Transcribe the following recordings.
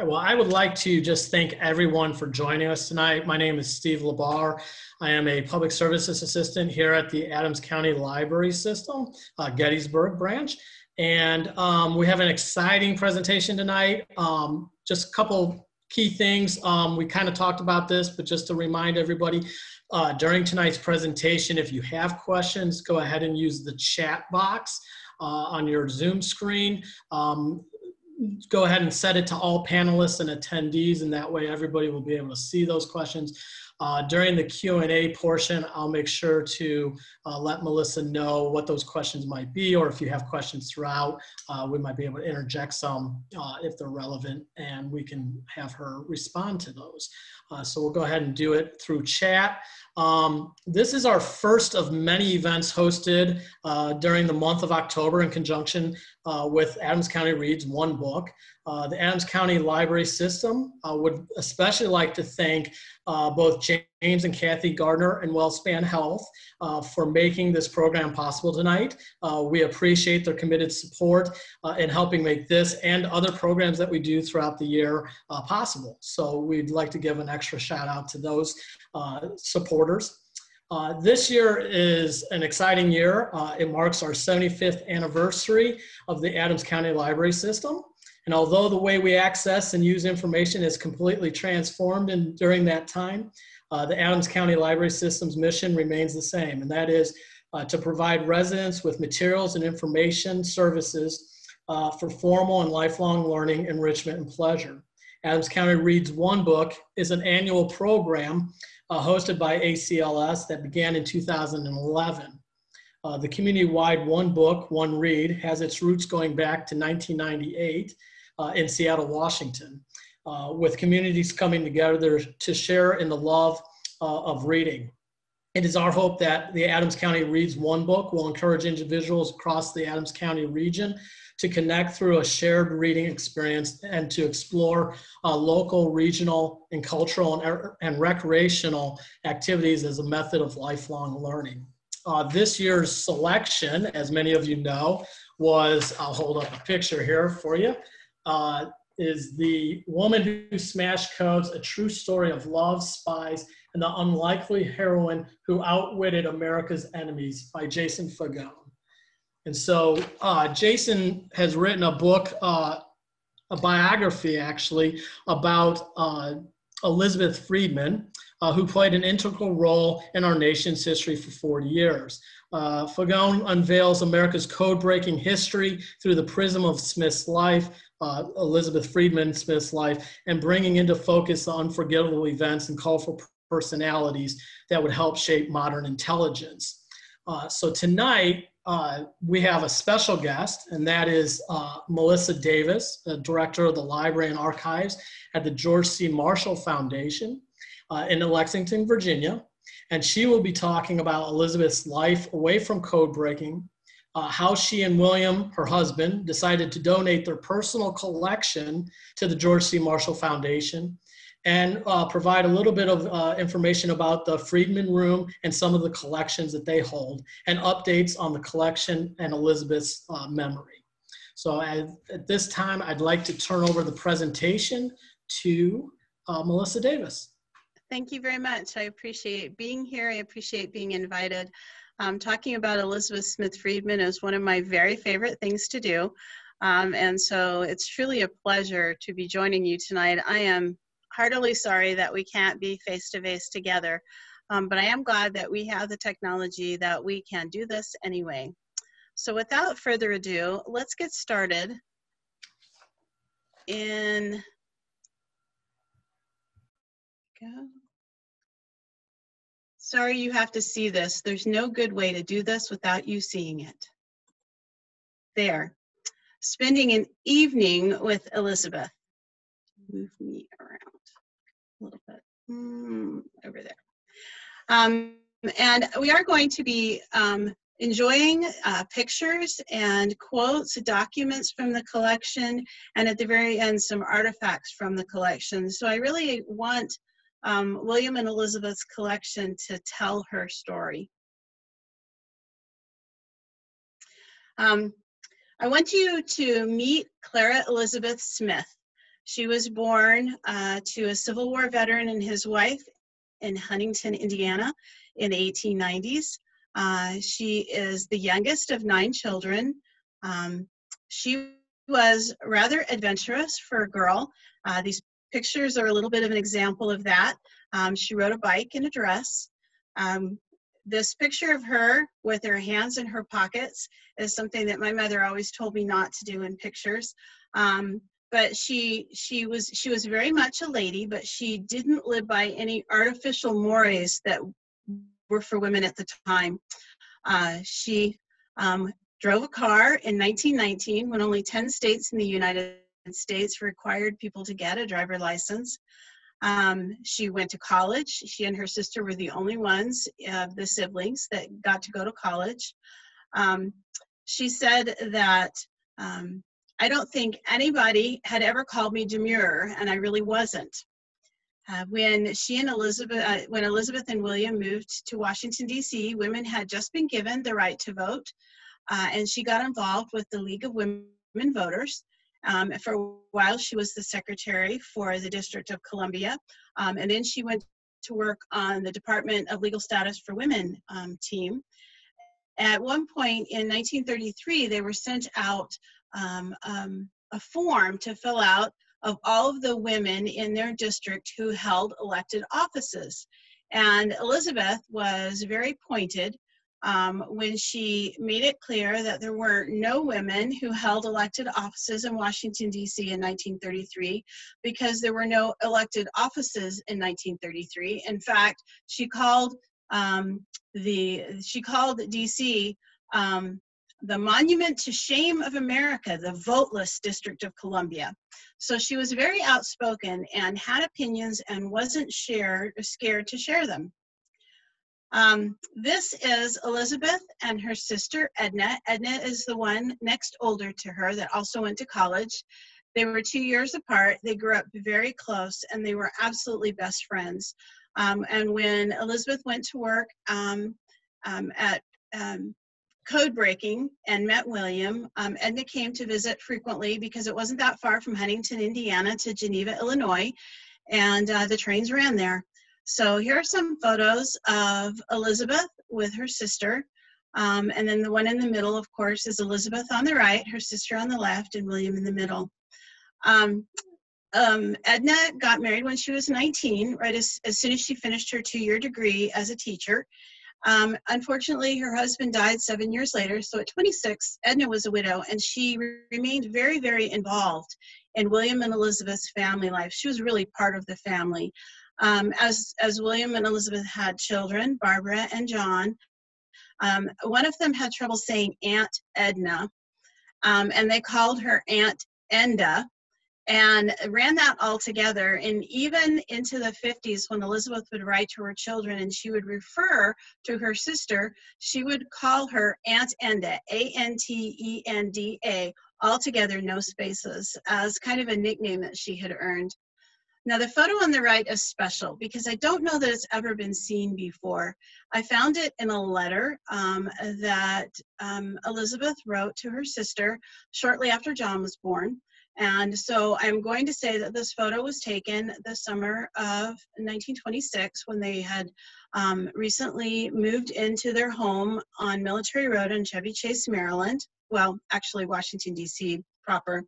right, well, I would like to just thank everyone for joining us tonight. My name is Steve Labar. I am a public services assistant here at the Adams County Library System, Gettysburg branch. And we have an exciting presentation tonight. Just a couple key things. We kind of talked about this, but just to remind everybody, during tonight's presentation, if you have questions, go ahead and use the chat box on your Zoom screen. Go ahead and set it to all panelists and attendees, and that way everybody will be able to see those questions. During the Q&A portion, I'll make sure to let Melissa know what those questions might be, or if you have questions throughout, we might be able to interject some if they're relevant, and we can have her respond to those. So we'll go ahead and do it through chat. This is our first of many events hosted during the month of October in conjunction with Adams County Reads One Book. The Adams County Library System would especially like to thank both James and Cathy Gardner and WellSpan Health for making this program possible tonight. We appreciate their committed support in helping make this and other programs that we do throughout the year possible. So we'd like to give an extra shout out to those supporters. This year is an exciting year. It marks our 75th anniversary of the Adams County Library System. And although the way we access and use information is completely transformed during that time, the Adams County Library System's mission remains the same, and that is to provide residents with materials and information services for formal and lifelong learning, enrichment, and pleasure. Adams County Reads One Book is an annual program hosted by ACLS that began in 2011. The community-wide One Book, One Read has its roots going back to 1998 in Seattle, Washington, with communities coming together to share in the love of reading. It is our hope that the Adams County Reads One Book will encourage individuals across the Adams County region to connect through a shared reading experience and to explore local, regional, and cultural and recreational activities as a method of lifelong learning. This year's selection, as many of you know, was, I'll hold up a picture here for you, is The Woman Who Smashed Codes, A True Story of Love, Spies, and the Unlikely Heroine Who Outwitted America's Enemies by Jason Fagone. And so Jason has written a book, a biography actually, about Elizebeth Friedman, who played an integral role in our nation's history for 40 years. Fagone unveils America's code-breaking history through the prism of Smith's life, Elizebeth Friedman Smith's life, and bringing into focus the unforgettable events and colorful personalities that would help shape modern intelligence. So tonight, we have a special guest, and that is Melissa Davis, the director of the Library and Archives at the George C. Marshall Foundation in Lexington, Virginia. And she will be talking about Elizabeth's life away from code breaking, how she and William, her husband, decided to donate their personal collection to the George C. Marshall Foundation, and provide a little bit of information about the Friedman Room and some of the collections that they hold, and updates on the collection and Elizabeth's memory. So at this time, I'd like to turn over the presentation to Melissa Davis. Thank you very much. I appreciate being here. I appreciate being invited. Talking about Elizabeth Smith Friedman is one of my very favorite things to do. And so it's truly a pleasure to be joining you tonight. I am heartily sorry that we can't be face-to-face together, but I am glad that we have the technology that we can do this anyway. So without further ado, let's get started. Sorry you have to see this. There's no good way to do this without you seeing it. There. Spending an evening with Elizabeth. Move me around a little bit. Over there. And we are going to be enjoying pictures and quotes, documents from the collection, and at the very end, some artifacts from the collection. So I really want William and Elizabeth's collection to tell her story. I want you to meet Clara Elizabeth Smith. She was born to a Civil War veteran and his wife in Huntington, Indiana in the 1890s. She is the youngest of 9 children. She was rather adventurous for a girl. These pictures are a little bit of an example of that. She rode a bike in a dress. This picture of her with her hands in her pockets is something that my mother always told me not to do in pictures. But she was very much a lady, but she didn't live by any artificial mores that were for women at the time. She drove a car in 1919 when only 10 states in the United States required people to get a driver license. She went to college. She and her sister were the only ones of the siblings that got to go to college. She said that I don't think anybody had ever called me demure, and I really wasn't. When Elizabeth and William moved to Washington, D.C., women had just been given the right to vote, and she got involved with the League of Women Voters. For a while, she was the secretary for the District of Columbia, and then she went to work on the Department of Legal Status for Women team. At one point in 1933, they were sent out a form to fill out of all of the women in their district who held elected offices. And Elizabeth was very pointed when she made it clear that there were no women who held elected offices in Washington, D.C. in 1933, because there were no elected offices in 1933. In fact, she called D.C. The monument to shame of America, the voteless District of Columbia. So she was very outspoken and had opinions and wasn't scared to share them. This is Elizabeth and her sister, Edna. Edna is the one next older to her that also went to college. They were 2 years apart. They grew up very close, and they were absolutely best friends. And when Elizabeth went to work at code breaking and met William, Edna came to visit frequently because it wasn't that far from Huntington, Indiana to Geneva, Illinois, and the trains ran there. So here are some photos of Elizabeth with her sister. And then the one in the middle, of course, is Elizabeth on the right, her sister on the left, and William in the middle. Edna got married when she was 19, right as soon as she finished her 2-year degree as a teacher. Unfortunately, her husband died 7 years later, so at 26, Edna was a widow, and she remained very, very involved in William and Elizabeth's family life. She was really part of the family. As William and Elizabeth had children, Barbara and John, one of them had trouble saying Aunt Edna, and they called her Aunt Enda, and ran that all together. And even into the 50s, when Elizabeth would write to her children and she would refer to her sister, she would call her Aunt Enda, A-N-T-E-N-D-A, all together, no spaces, as kind of a nickname that she had earned. Now, the photo on the right is special because I don't know that it's ever been seen before. I found it in a letter that Elizabeth wrote to her sister shortly after John was born. And so I'm going to say that this photo was taken the summer of 1926 when they had recently moved into their home on Military Road in Chevy Chase, Maryland. Well, actually Washington, D.C. proper.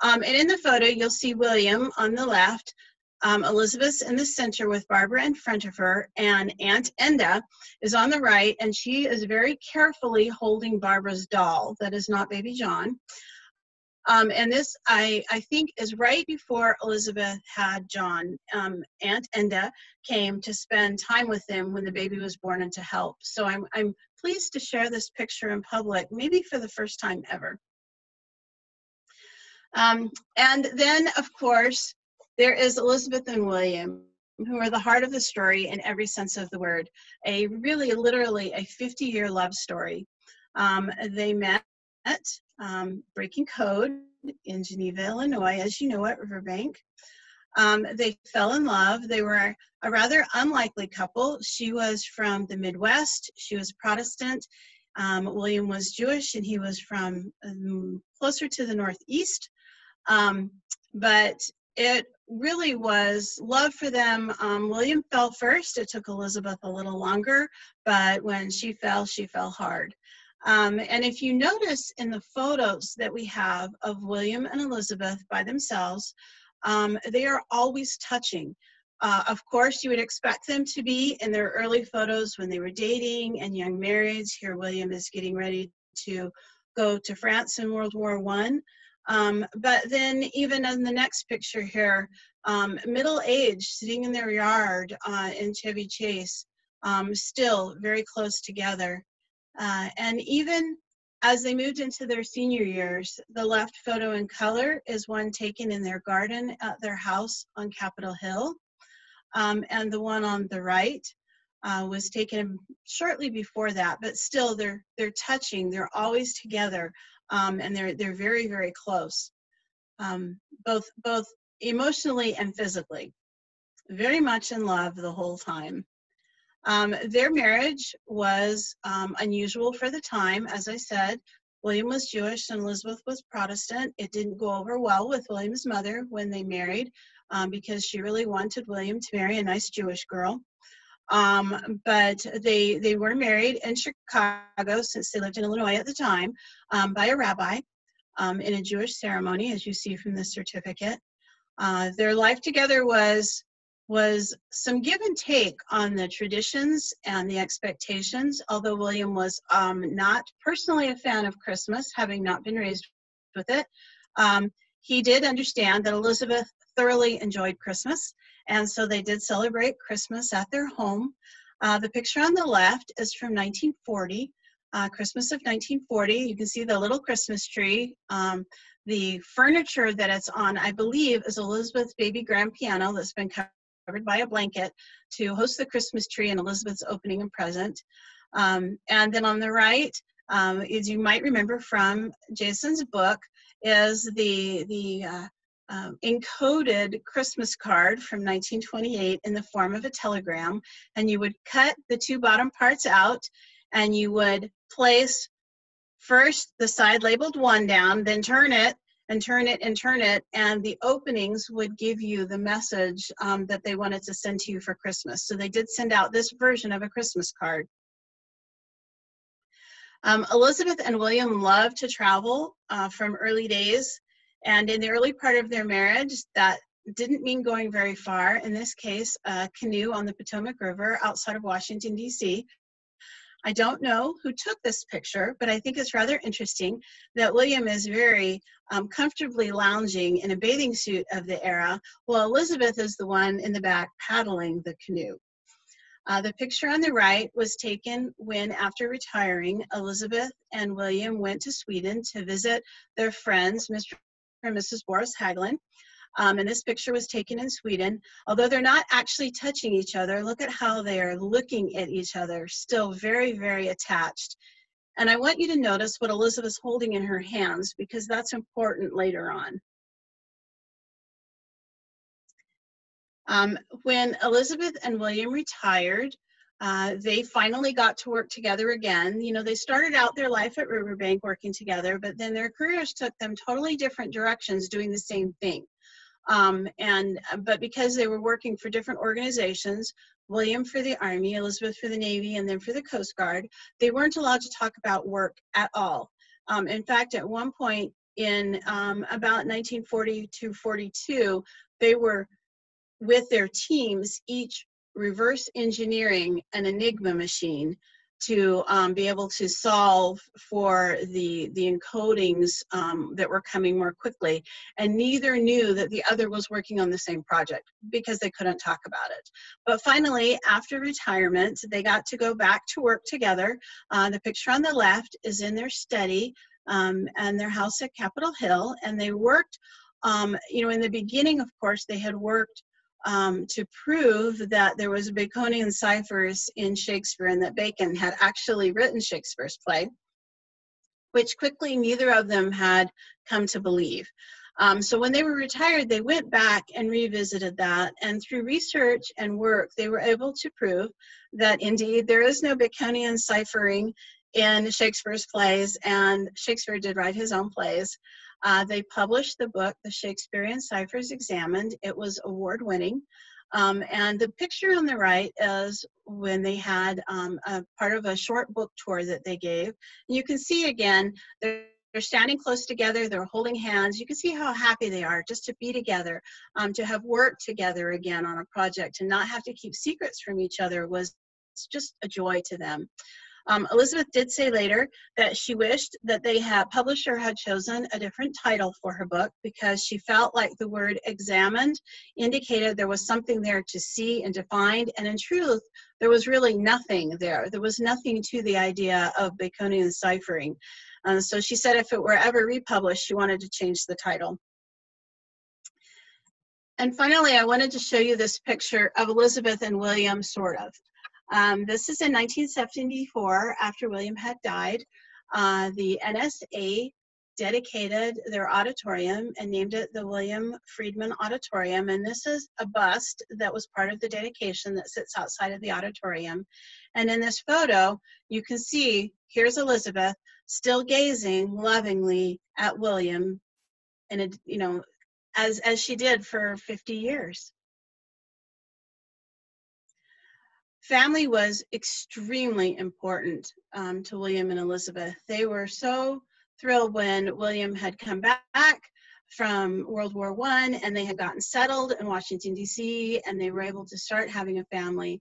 And in the photo, you'll see William on the left, Elizabeth's in the center with Barbara in front of her, and Aunt Enda is on the right, and she is very carefully holding Barbara's doll. That is not baby John. And this, I think, is right before Elizabeth had John. Aunt Enda came to spend time with them when the baby was born and to help. So I'm pleased to share this picture in public, maybe for the first time ever. And then, of course, there is Elizabeth and William, who are the heart of the story in every sense of the word. A really, literally, a 50-year love story. They met breaking code in Geneva, Illinois, as you know, at Riverbank. They fell in love. They were a rather unlikely couple. She was from the Midwest. She was Protestant. William was Jewish, and he was from closer to the Northeast. But it really was love for them. William fell first. It took Elizabeth a little longer, but when she fell hard. And if you notice in the photos that we have of William and Elizabeth by themselves, they are always touching. Of course, you would expect them to be in their early photos when they were dating and young marrieds. Here, William is getting ready to go to France in World War I. But then even in the next picture here, middle-aged, sitting in their yard in Chevy Chase, still very close together. And even as they moved into their senior years, the left photo in color is one taken in their garden at their house on Capitol Hill. And the one on the right was taken shortly before that, but still they're touching, they're always together, and they're very, very close, both emotionally and physically, very much in love the whole time. Their marriage was unusual for the time. As I said, William was Jewish and Elizabeth was Protestant. It didn't go over well with William's mother when they married because she really wanted William to marry a nice Jewish girl. But they were married in Chicago, since they lived in Illinois at the time, by a rabbi in a Jewish ceremony, as you see from the certificate. Their life together was some give and take on the traditions and the expectations, although William was not personally a fan of Christmas, having not been raised with it. He did understand that Elizabeth thoroughly enjoyed Christmas, and so they did celebrate Christmas at their home. The picture on the left is from 1940, Christmas of 1940. You can see the little Christmas tree. The furniture that it's on, I believe, is Elizabeth's baby grand piano that's been covered by a blanket to host the Christmas tree and Elizabeth's opening and present. And then on the right, as you might remember from Jason's book, is the encoded Christmas card from 1928 in the form of a telegram. And you would cut the two bottom parts out, and you would place first the side labeled 1 down, then turn it and turn it and turn it, and the openings would give you the message that they wanted to send to you for Christmas. So they did send out this version of a Christmas card. Elizabeth and William loved to travel from early days, and in the early part of their marriage, that didn't mean going very far. In this case, a canoe on the Potomac River outside of Washington, D.C. I don't know who took this picture, but I think it's rather interesting that William is very comfortably lounging in a bathing suit of the era, while Elizabeth is the one in the back paddling the canoe. The picture on the right was taken when, after retiring, Elizabeth and William went to Sweden to visit their friends, Mr. and Mrs. Boris Hagelin. And this picture was taken in Sweden. Although they're not actually touching each other, look at how they are looking at each other, still very, very attached. And I want you to notice what Elizabeth's holding in her hands, because that's important later on. When Elizabeth and William retired, they finally got to work together again. You know, they started out their life at Riverbank working together, but then their careers took them totally different directions doing the same thing. But because they were working for different organizations, William for the Army, Elizabeth for the Navy, and then for the Coast Guard, they weren't allowed to talk about work at all. In fact, at one point in about 1940 to 42, they were with their teams, each reverse engineering an Enigma machine to be able to solve for the encodings that were coming more quickly. And neither knew that the other was working on the same project because they couldn't talk about it. But finally, after retirement, they got to go back to work together. The picture on the left is in their study and their house at Capitol Hill. And they worked, you know, in the beginning, of course, they had worked to prove that there was Baconian ciphers in Shakespeare and that Bacon had actually written Shakespeare's play, which quickly neither of them had come to believe. So when they were retired, they went back and revisited that, and through research and work, they were able to prove that indeed there is no Baconian ciphering in Shakespeare's plays, and Shakespeare did write his own plays. They published the book, The Shakespearean Ciphers Examined. It was award-winning. And the picture on the right is when they had a part of a short book tour that they gave. And you can see again, they're standing close together, they're holding hands. You can see how happy they are just to be together, to have worked together again on a project, and not have to keep secrets from each other was just a joy to them. Elizabeth did say later that she wished that publisher had chosen a different title for her book, because she felt like the word examined indicated there was something there to see and to find, and in truth, there was really nothing there. There was nothing to the idea of Baconian ciphering. So she said if it were ever republished, she wanted to change the title. And finally, I wanted to show you this picture of Elizabeth and William, sort of. This is in 1974, after William had died. The NSA dedicated their auditorium and named it the William Friedman Auditorium. And this is a bust that was part of the dedication that sits outside of the auditorium. And in this photo, you can see, here's Elizabeth still gazing lovingly at William, and as she did for 50 years. Family was extremely important to William and Elizabeth. They were so thrilled when William had come back from World War I, and they had gotten settled in Washington, D.C., and they were able to start having a family.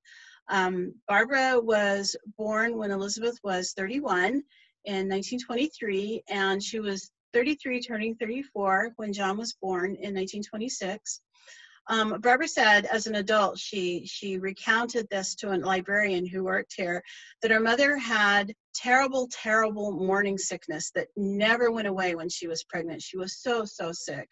Barbara was born when Elizabeth was 31 in 1923, and she was 33, turning 34 when John was born in 1926. Barbara said as an adult, she recounted this to a librarian who worked here, that her mother had terrible, terrible morning sickness that never went away when she was pregnant. She was so, so sick.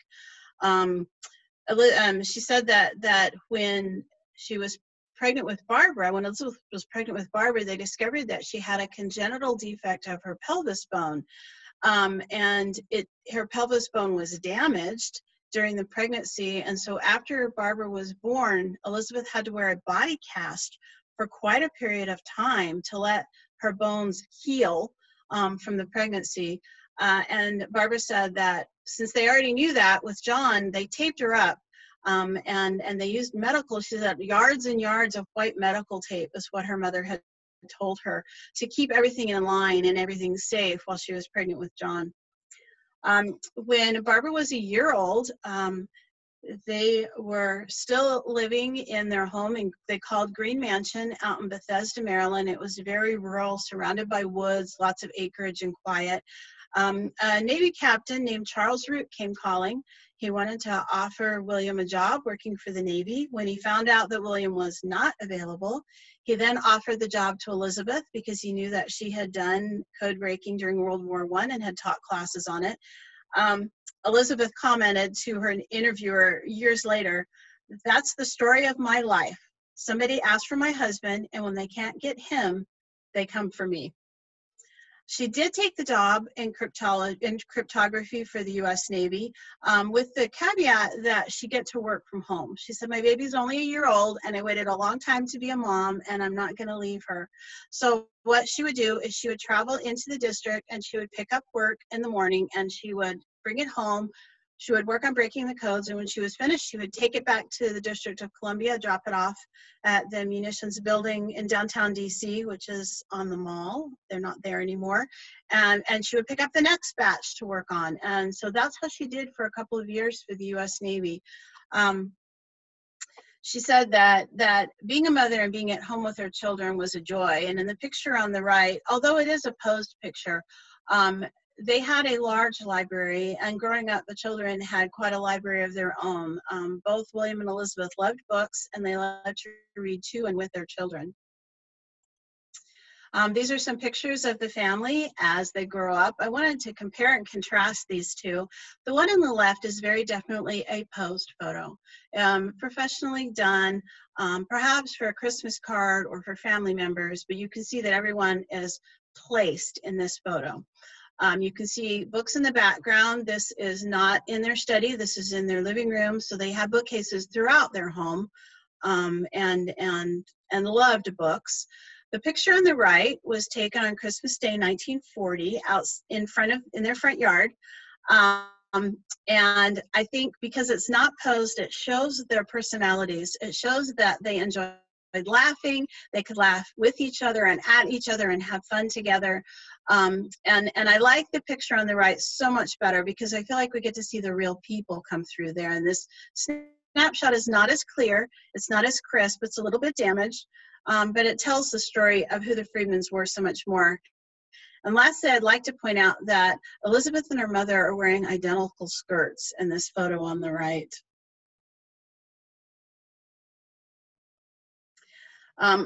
She said that when she was pregnant with Barbara, when Elizabeth was pregnant with Barbara, they discovered that she had a congenital defect of her pelvis bone. And her pelvis bone was damaged during the pregnancy, and so after Barbara was born, Elizabeth had to wear a body cast for quite a period of time to let her bones heal from the pregnancy. And Barbara said that since they already knew that with John, they taped her up, and they used medical, she said, yards and yards of white medical tape is what her mother had told her, to keep everything in line and everything safe while she was pregnant with John. When Barbara was a year old, they were still living in their home, and they called Green Mansion out in Bethesda, Maryland. It was very rural, surrounded by woods, lots of acreage and quiet. A Navy captain named Charles Root came calling. He wanted to offer William a job working for the Navy. When he found out that William was not available, he then offered the job to Elizabeth, because he knew that she had done code breaking during World War I and had taught classes on it. Elizabeth commented to her interviewer years later, "That's the story of my life. Somebody asked for my husband, and when they can't get him, they come for me." She did take the job in cryptography for the U.S. Navy, with the caveat that she get to work from home. She said, "My baby's only a year old, and I waited a long time to be a mom, and I'm not going to leave her." So what she would do is she would travel into the district, and she would pick up work in the morning, and she would bring it home. She would work on breaking the codes, and when she was finished, she would take it back to the District of Columbia, drop it off at the munitions building in downtown DC, which is on the mall. They're not there anymore. And she would pick up the next batch to work on. And so that's how she did for a couple of years for the US Navy. She said that being a mother and being at home with her children was a joy. And in the picture on the right, although it is a posed picture, they had a large library, and growing up, the children had quite a library of their own. Both William and Elizabeth loved books, and they loved to read to and with their children. These are some pictures of the family as they grow up. I wanted to compare and contrast these two. The one on the left is very definitely a posed photo, professionally done, perhaps for a Christmas card or for family members, but you can see that everyone is placed in this photo. You can see books in the background. This is not in their study. This is in their living room. So they have bookcases throughout their home, and loved books. The picture on the right was taken on Christmas Day, 1940, out in their front yard. And I think because it's not posed, it shows their personalities. It shows that they enjoyed laughing. They could laugh with each other and at each other and have fun together. And I like the picture on the right so much better because I feel like we get to see the real people come through there. And this snapshot is not as clear. It's not as crisp. It's a little bit damaged, but it tells the story of who the Friedmans were so much more. And lastly, I'd like to point out that Elizabeth and her mother are wearing identical skirts in this photo on the right.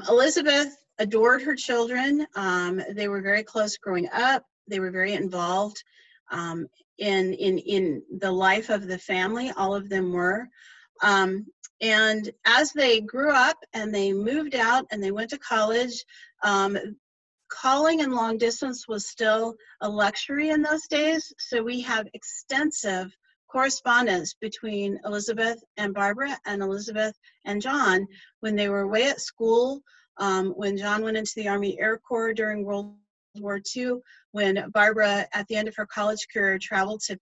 Elizabeth adored her children. They were very close growing up. They were very involved in the life of the family. All of them were. And as they grew up and they moved out and they went to college, calling and long distance was still a luxury in those days. So we have extensive correspondence between Elizabeth and Barbara and Elizabeth and John when they were away at school, when John went into the Army Air Corps during World War II, when Barbara, at the end of her college career, traveled to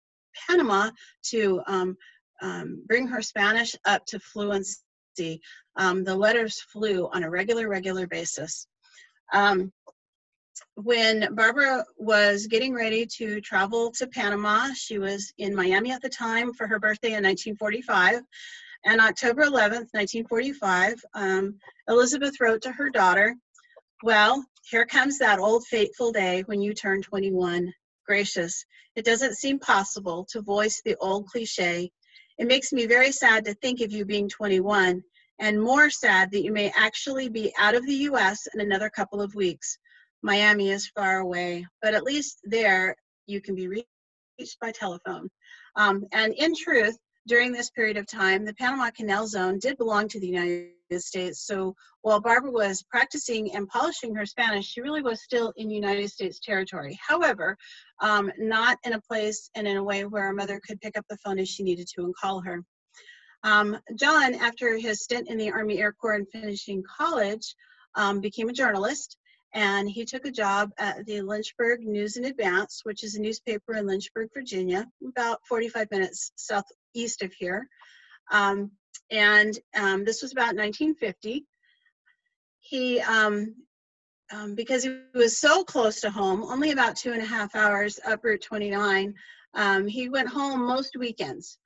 Panama to bring her Spanish up to fluency. The letters flew on a regular basis. When Barbara was getting ready to travel to Panama, she was in Miami at the time for her birthday in 1945. And October 11th, 1945, Elizabeth wrote to her daughter, "Well, here comes that old fateful day when you turn 21. Gracious, it doesn't seem possible to voice the old cliche. It makes me very sad to think of you being 21, and more sad that you may actually be out of the U.S. in another couple of weeks. Miami is far away, but at least there you can be reached by telephone." And in truth, during this period of time, the Panama Canal Zone did belong to the United States. So while Barbara was practicing and polishing her Spanish, she really was still in United States territory. However, not in a place and in a way where her mother could pick up the phone if she needed to and call her. John, after his stint in the Army Air Corps and finishing college, became a journalist. And he took a job at the Lynchburg News and Advance, which is a newspaper in Lynchburg, Virginia, about 45 minutes southeast of here. This was about 1950. He, because he was so close to home, only about 2.5 hours up Route 29, he went home most weekends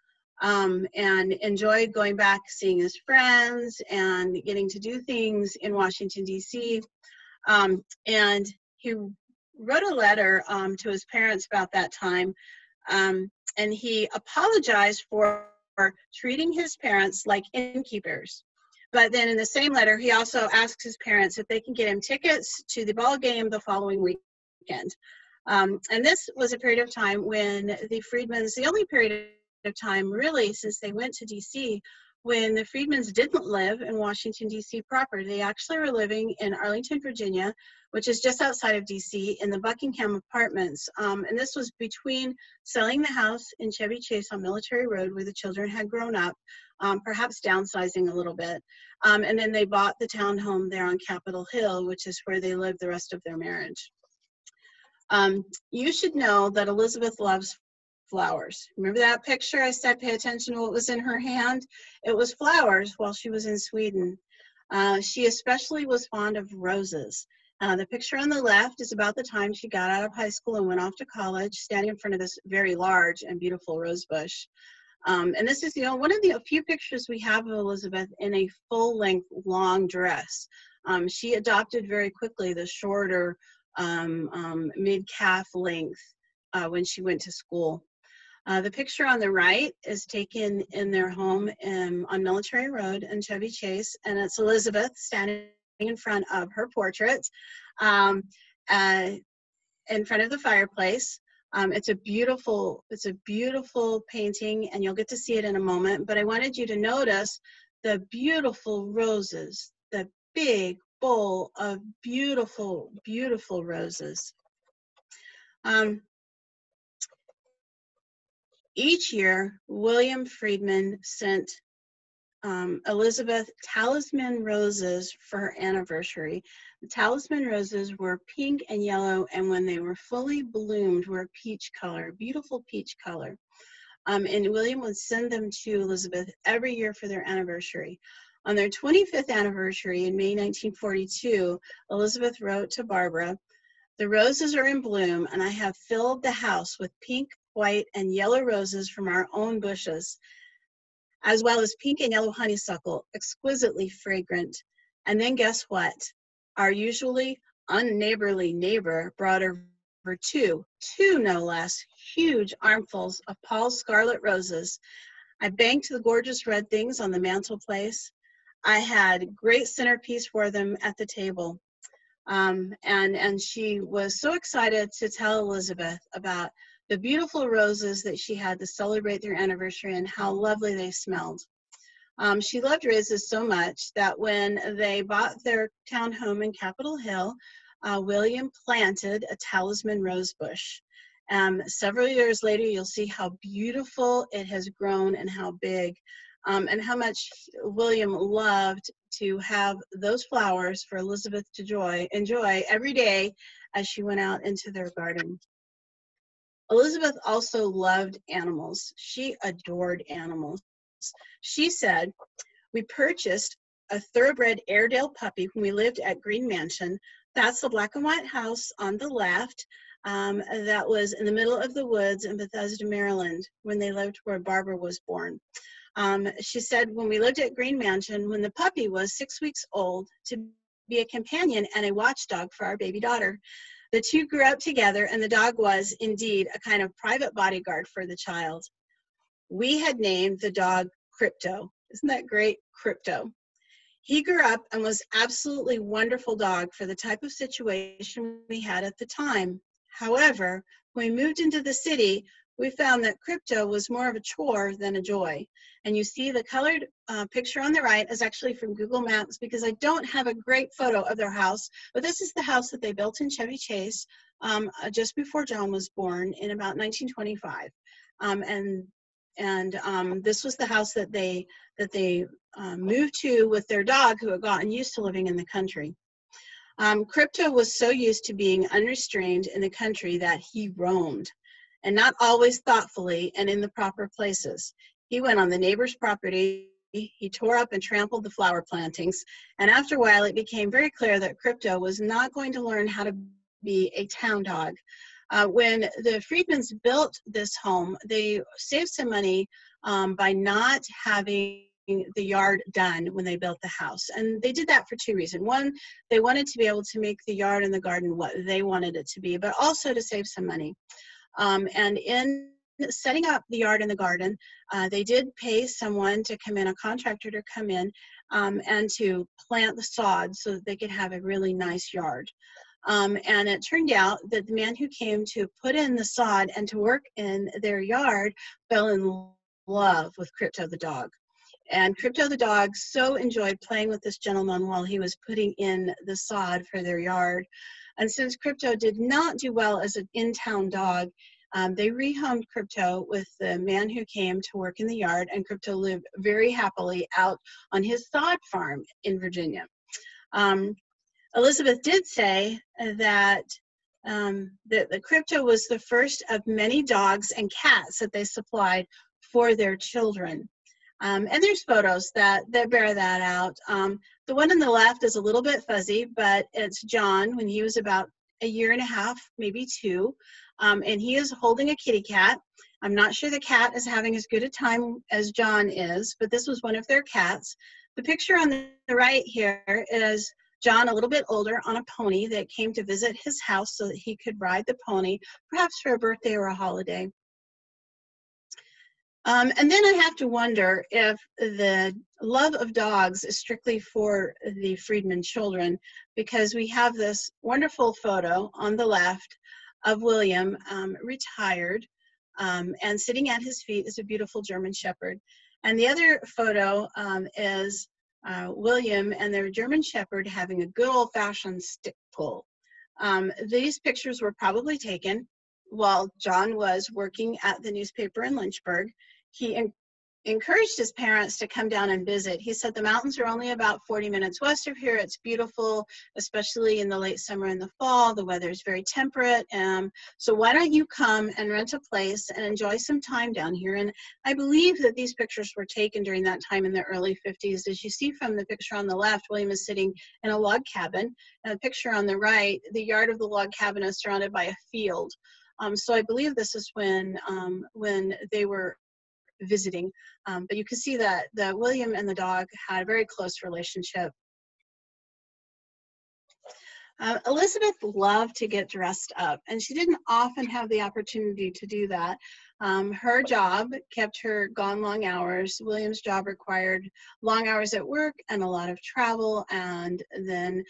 and enjoyed going back, seeing his friends and getting to do things in Washington, D.C. And he wrote a letter to his parents about that time, and he apologized for treating his parents like innkeepers. But then in the same letter, he also asks his parents if they can get him tickets to the ball game the following weekend. And this was a period of time when the Friedmans, the only period of time really since they went to D.C., when the Friedmans didn't live in Washington, D.C. proper. They actually were living in Arlington, Virginia, which is just outside of D.C., in the Buckingham Apartments. And this was between selling the house in Chevy Chase on Military Road where the children had grown up, perhaps downsizing a little bit. And then they bought the townhome there on Capitol Hill, which is where they lived the rest of their marriage. You should know that Elizabeth loves flowers. Remember that picture? I said pay attention to what was in her hand. It was flowers while she was in Sweden. She especially was fond of roses. The picture on the left is about the time she got out of high school and went off to college, standing in front of this very large and beautiful rose bush. And this is, one of the few pictures we have of Elizabeth in a full-length long dress. She adopted very quickly the shorter mid-calf length when she went to school. The picture on the right is taken in their home on Military Road in Chevy Chase, and it's Elizabeth standing in front of her portrait in front of the fireplace. It's a beautiful painting, and you'll get to see it in a moment, but I wanted you to notice the beautiful roses, the big bowl of beautiful, beautiful roses. Each year, William Friedman sent Elizabeth Talisman Roses for her anniversary. The Talisman Roses were pink and yellow, and when they were fully bloomed, were a peach color, beautiful peach color. And William would send them to Elizabeth every year for their anniversary. On their 25th anniversary in May 1942, Elizabeth wrote to Barbara, "The roses are in bloom, and I have filled the house with pink, white, and yellow roses from our own bushes, as well as pink and yellow honeysuckle, exquisitely fragrant." And then guess what? Our usually unneighborly neighbor brought over two no less, huge armfuls of Paul's scarlet roses. I banked the gorgeous red things on the mantelpiece. I had great centerpiece for them at the table. And she was so excited to tell Elizabeth about the beautiful roses that she had to celebrate their anniversary and how lovely they smelled. She loved roses so much that when they bought their town home in Capitol Hill, William planted a talisman rose bush. Several years later, you'll see how beautiful it has grown and how big, and how much William loved to have those flowers for Elizabeth to enjoy every day as she went out into their garden. Elizabeth also loved animals. She adored animals. She said, "We purchased a thoroughbred Airedale puppy when we lived at Green Mansion. That's the black and white house on the left. That was in the middle of the woods in Bethesda, Maryland, when they lived where Barbara was born." She said, "When we lived at Green Mansion, when the puppy was 6 weeks old, to be a companion and a watchdog for our baby daughter. The two grew up together, and the dog was indeed a kind of private bodyguard for the child. We had named the dog Crypto." Isn't that great? Crypto. "He grew up and was absolutely wonderful dog for the type of situation we had at the time. However, when we moved into the city, we found that Crypto was more of a chore than a joy." And you see the colored picture on the right is actually from Google Maps, because I don't have a great photo of their house, but this is the house that they built in Chevy Chase just before John was born in about 1925. This was the house that they moved to with their dog, who had gotten used to living in the country. Crypto was so used to being unrestrained in the country that he roamed, and not always thoughtfully and in the proper places. He went on the neighbor's property, he tore up and trampled the flower plantings, and after a while it became very clear that Crypto was not going to learn how to be a town dog. When the Friedmans built this home, they saved some money by not having the yard done when they built the house. And they did that for two reasons. One, they wanted to be able to make the yard and the garden what they wanted it to be, but also to save some money. And in setting up the yard and the garden, they did pay someone to come in, a contractor to come in and to plant the sod so that they could have a really nice yard. And it turned out that the man who came to put in the sod and to work in their yard fell in love with Crypto the dog. And Crypto the dog so enjoyed playing with this gentleman while he was putting in the sod for their yard. And since Crypto did not do well as an in-town dog, they rehomed Crypto with the man who came to work in the yard, and Crypto lived very happily out on his sod farm in Virginia. Elizabeth did say that the Crypto was the first of many dogs and cats that they supplied for their children. And there's photos that bear that out. The one on the left is a little bit fuzzy, but it's John when he was about a year and a half, maybe two, and he is holding a kitty cat. I'm not sure the cat is having as good a time as John is, but this was one of their cats. The picture on the right here is John, a little bit older, on a pony that came to visit his house so that he could ride the pony, perhaps for a birthday or a holiday. And then I have to wonder if the love of dogs is strictly for the Friedman children, because we have this wonderful photo on the left of William, retired, and sitting at his feet is a beautiful German Shepherd. And the other photo is William and their German Shepherd having a good old-fashioned stick pull. These pictures were probably taken while John was working at the newspaper in Lynchburg. He encouraged his parents to come down and visit. He said the mountains are only about 40 minutes west of here. It's beautiful, especially in the late summer and the fall. The weather is very temperate. So why don't you come and rent a place and enjoy some time down here? And I believe that these pictures were taken during that time in the early 50s. As you see from the picture on the left, William is sitting in a log cabin. And the picture on the right, the yard of the log cabin is surrounded by a field. So I believe this is when they were visiting, but you can see that William and the dog had a very close relationship. Elizabeth loved to get dressed up, and she didn't often have the opportunity to do that. Her job kept her gone long hours. William's job required long hours at work and a lot of travel, and then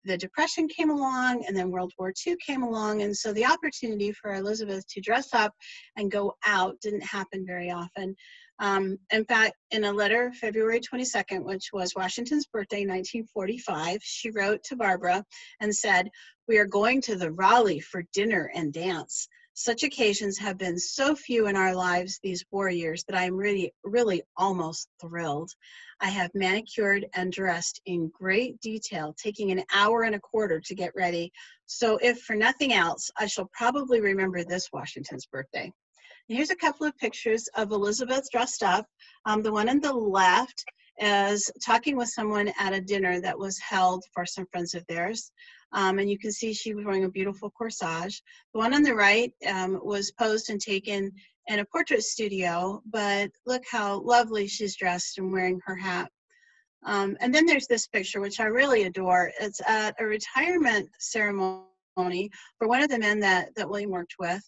the Depression came along, and then World War II came along, and so the opportunity for Elizabeth to dress up and go out didn't happen very often. In fact, in a letter, February 22nd, which was Washington's birthday, 1945, she wrote to Barbara and said, "We are going to the Raleigh for dinner and dance. Such occasions have been so few in our lives these war years that I am really almost thrilled. I have manicured and dressed in great detail, taking an hour and a quarter to get ready. So if for nothing else, I shall probably remember this Washington's birthday." And here's a couple of pictures of Elizabeth dressed up. The one on the left is talking with someone at a dinner that was held for some friends of theirs. And you can see she was wearing a beautiful corsage. The one on the right was posed and taken in a portrait studio, but look how lovely she's dressed and wearing her hat. And then there's this picture, which I really adore. It's at a retirement ceremony for one of the men that William worked with.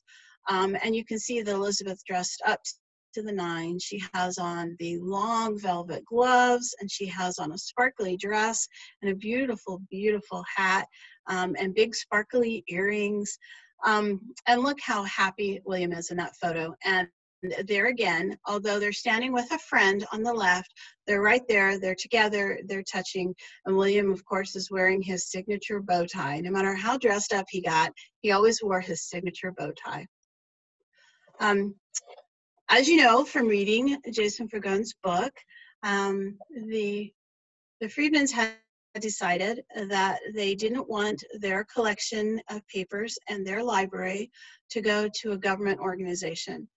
And you can see that Elizabeth dressed up to the nines. She has on the long velvet gloves, and she has on a sparkly dress and a beautiful, beautiful hat, and big sparkly earrings. And look how happy William is in that photo. And there again, although they're standing with a friend on the left, they're right there, they're together, they're touching. And William, of course, is wearing his signature bow tie. No matter how dressed up he got, he always wore his signature bow tie. As you know from reading Jason Fagone's book, the Friedmans had decided that they didn't want their collection of papers and their library to go to a government organization.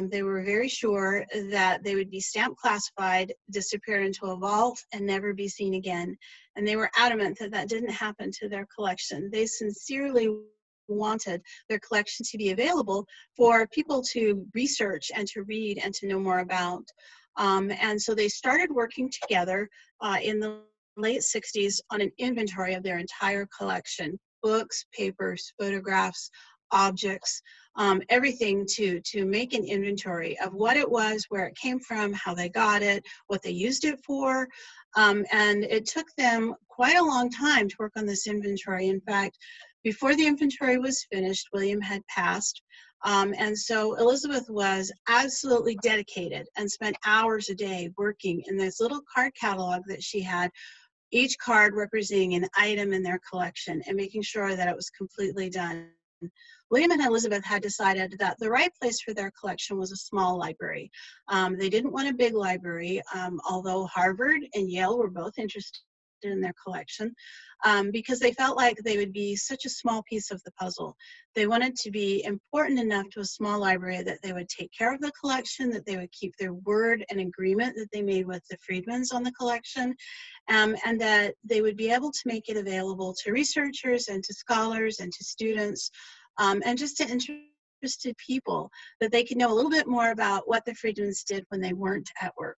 They were very sure that they would be stamp classified, disappear into a vault, and never be seen again. And they were adamant that that didn't happen to their collection. They sincerely wanted their collection to be available for people to research and to read and to know more about. And so they started working together in the late 60s on an inventory of their entire collection: books, papers, photographs, objects, everything to make an inventory of what it was, where it came from, how they got it, what they used it for. And it took them quite a long time to work on this inventory. In fact, before the inventory was finished, William had passed. And so Elizabeth was absolutely dedicated and spent hours a day working in this little card catalog that she had, each card representing an item in their collection, and making sure that it was completely done. William and Elizabeth had decided that the right place for their collection was a small library. They didn't want a big library, although Harvard and Yale were both interested in their collection, because they felt like they would be such a small piece of the puzzle. They wanted to be important enough to a small library that they would take care of the collection, that they would keep their word and agreement that they made with the Friedmans on the collection, and that they would be able to make it available to researchers and to scholars and to students, and just to interested people, that they could know a little bit more about what the Friedmans did when they weren't at work.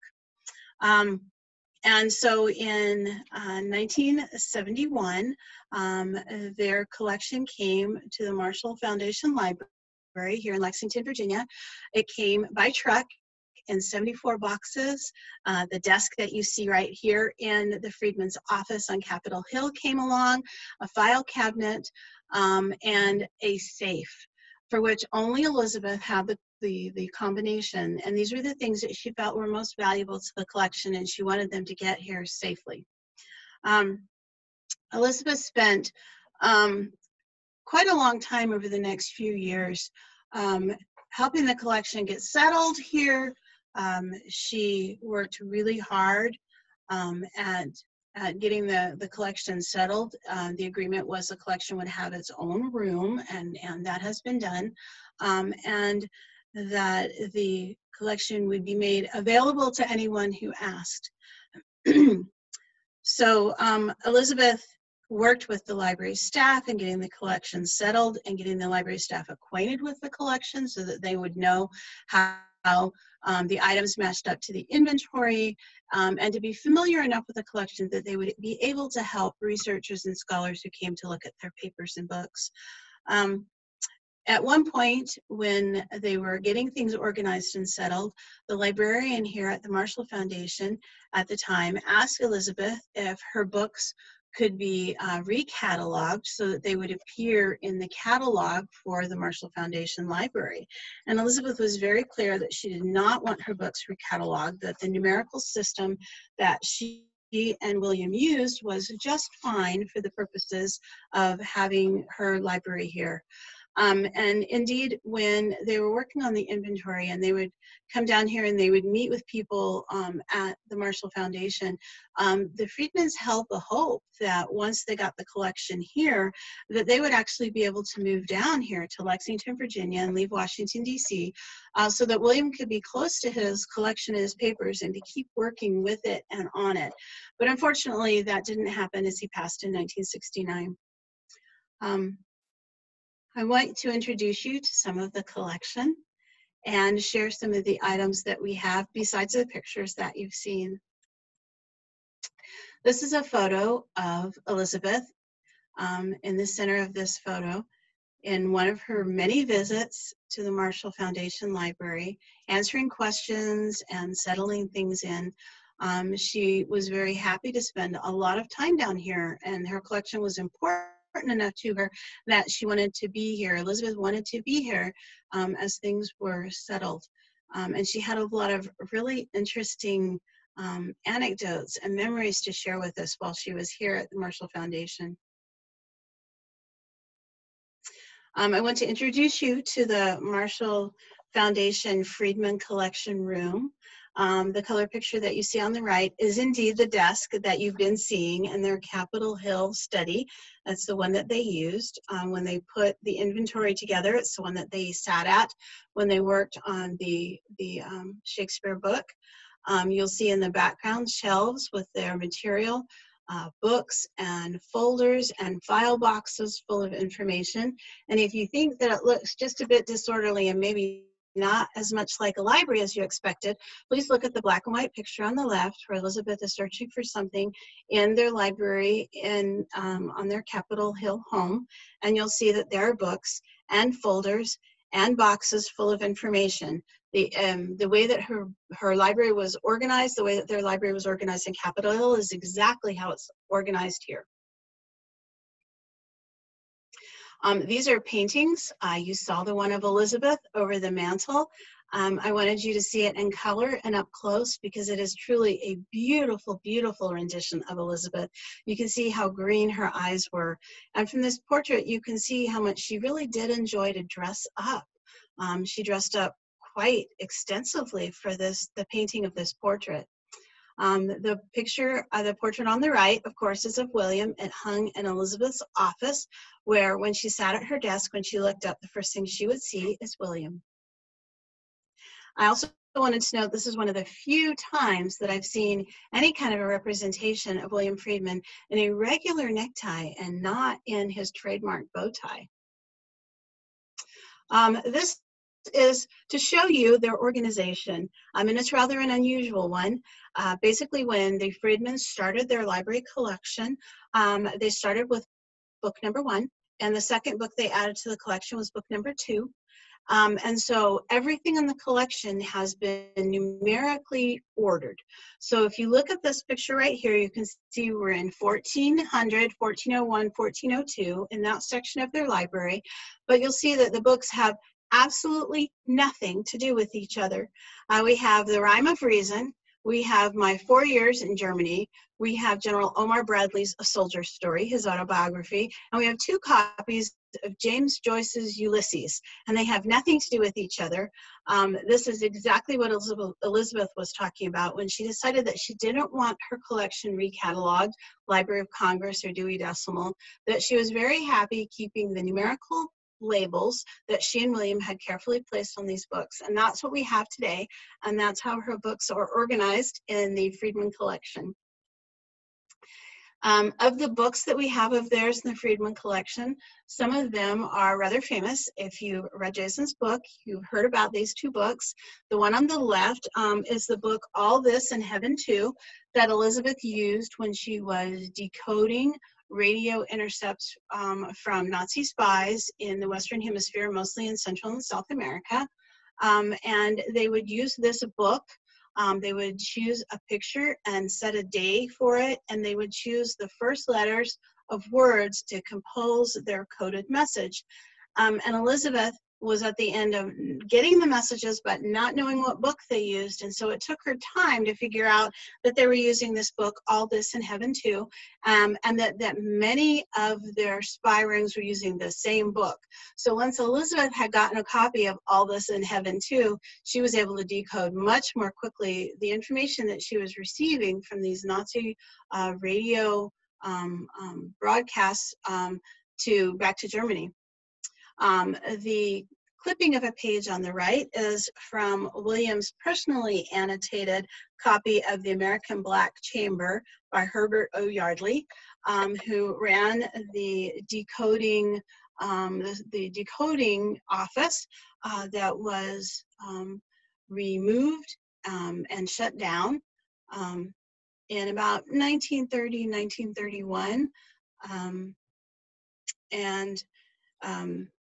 And so in 1971, their collection came to the Marshall Foundation Library here in Lexington, Virginia. It came by truck in 74 boxes. The desk that you see right here in the Friedman's office on Capitol Hill came along, a file cabinet, and a safe, for which only Elizabeth had the combination. And these were the things that she felt were most valuable to the collection, and she wanted them to get here safely. Elizabeth spent quite a long time over the next few years helping the collection get settled here, She worked really hard at getting the collection settled. The agreement was the collection would have its own room, and that has been done, and that the collection would be made available to anyone who asked. So Elizabeth worked with the library staff in getting the collection settled and getting the library staff acquainted with the collection so that they would know how the items matched up to the inventory, and to be familiar enough with the collection that they would be able to help researchers and scholars who came to look at their papers and books. At one point, when they were getting things organized and settled, the librarian here at the Marshall Foundation at the time asked Elizabeth if her books could be recatalogued so that they would appear in the catalog for the Marshall Foundation Library. And Elizabeth was very clear that she did not want her books recatalogued, that the numerical system that she and William used was just fine for the purposes of having her library here. And indeed, when they were working on the inventory and they would come down here and they would meet with people at the Marshall Foundation, the Friedmans held the hope that once they got the collection here, that they would actually be able to move down here to Lexington, Virginia and leave Washington, D.C., so that William could be close to his collection and his papers and to keep working with it and on it. But unfortunately, that didn't happen as he passed in 1969. I want to introduce you to some of the collection and share some of the items that we have besides the pictures that you've seen. This is a photo of Elizabeth in the center of this photo in one of her many visits to the Marshall Foundation Library, answering questions and settling things in. She was very happy to spend a lot of time down here, and her collection was important enough to her that she wanted to be here. Elizabeth wanted to be here as things were settled. And she had a lot of really interesting anecdotes and memories to share with us while she was here at the Marshall Foundation. I want to introduce you to the Marshall Foundation Friedman Collection Room. The color picture that you see on the right is indeed the desk that you've been seeing in their Capitol Hill study. That's the one that they used when they put the inventory together. It's the one that they sat at when they worked on the Shakespeare book. You'll see in the background shelves with their material, books and folders and file boxes full of information. And if you think that it looks just a bit disorderly and maybe not as much like a library as you expected, please look at the black and white picture on the left where Elizabeth is searching for something in their library on their Capitol Hill home, and you'll see that there are books and folders and boxes full of information. The way that her library was organized, the way that their library was organized in Capitol Hill is exactly how it's organized here. These are paintings. You saw the one of Elizabeth over the mantle. I wanted you to see it in color and up close because it is truly a beautiful, beautiful rendition of Elizabeth. You can see how green her eyes were. And from this portrait, you can see how much she really did enjoy to dress up. She dressed up quite extensively for the painting of this portrait. The portrait on the right, of course, is of William. It hung in Elizabeth's office, where when she sat at her desk, when she looked up, the first thing she would see is William. I also wanted to note this is one of the few times that I've seen any kind of a representation of William Friedman in a regular necktie and not in his trademark bow tie. This is to show you their organization, and it's rather an unusual one. Basically, when the Friedmans started their library collection, they started with book number 1, and the second book they added to the collection was book number 2. And so everything in the collection has been numerically ordered. So if you look at this picture right here, you can see we're in 1400, 1401, 1402 in that section of their library, but you'll see that the books have absolutely nothing to do with each other. We have The Rhyme of Reason, we have My 4 Years in Germany, we have General Omar Bradley's A Soldier's Story, his autobiography, and we have 2 copies of James Joyce's Ulysses, and they have nothing to do with each other. This is exactly what Elizabeth was talking about when she decided that she didn't want her collection recatalogued, Library of Congress or Dewey Decimal, that she was very happy keeping the numerical labels that she and William had carefully placed on these books. And that's what we have today, and that's how her books are organized in the Friedman collection. Of the books that we have of theirs in the Friedman collection, some of them are rather famous. If you read Jason's book, you've heard about these two books. The one on the left is the book All This in Heaven Too, that Elizabeth used when she was decoding radio intercepts from Nazi spies in the Western Hemisphere, mostly in Central and South America. And they would use this book. They would choose a picture and set a day for it, and they would choose the first letters of words to compose their coded message. And Elizabeth was at the end of getting the messages, but not knowing what book they used. And so it took her time to figure out that they were using this book, All This in Heaven Too, and that many of their spy rings were using the same book. So once Elizabeth had gotten a copy of All This in Heaven Too, she was able to decode much more quickly the information that she was receiving from these Nazi radio broadcasts back to Germany. The clipping of a page on the right is from William's personally annotated copy of The American Black Chamber by Herbert O. Yardley, who ran the decoding office that was removed and shut down in about 1930, 1931.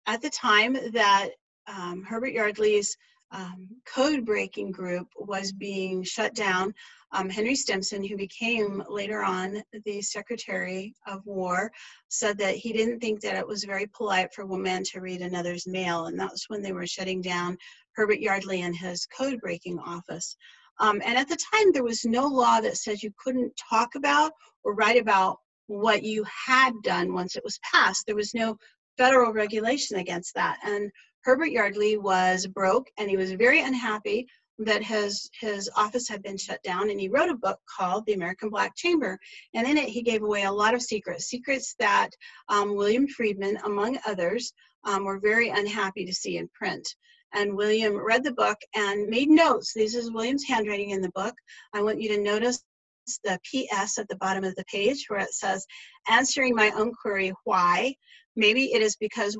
At the time that Herbert Yardley's code-breaking group was being shut down, Henry Stimson, who became later on the Secretary of War, said that he didn't think that it was very polite for one man to read another's mail, and that's when they were shutting down Herbert Yardley and his code-breaking office. And at the time, there was no law that says you couldn't talk about or write about what you had done once it was passed. There was no federal regulation against that. And Herbert Yardley was broke, and he was very unhappy that his office had been shut down, and he wrote a book called The American Black Chamber. And in it, he gave away a lot of secrets that William Friedman, among others, were very unhappy to see in print. And William read the book and made notes. This is William's handwriting in the book. I want you to notice the PS at the bottom of the page where it says, answering my own query, why? Maybe it is because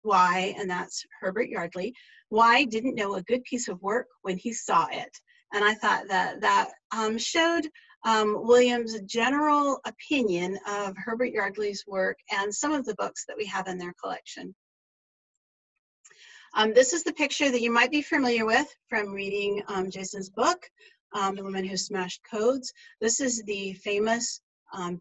why, and that's Herbert Yardley, why didn't know a good piece of work when he saw it. And I thought that showed William's general opinion of Herbert Yardley's work and some of the books that we have in their collection. This is the picture that you might be familiar with from reading Jason's book, The Woman Who Smashed Codes. This is the famous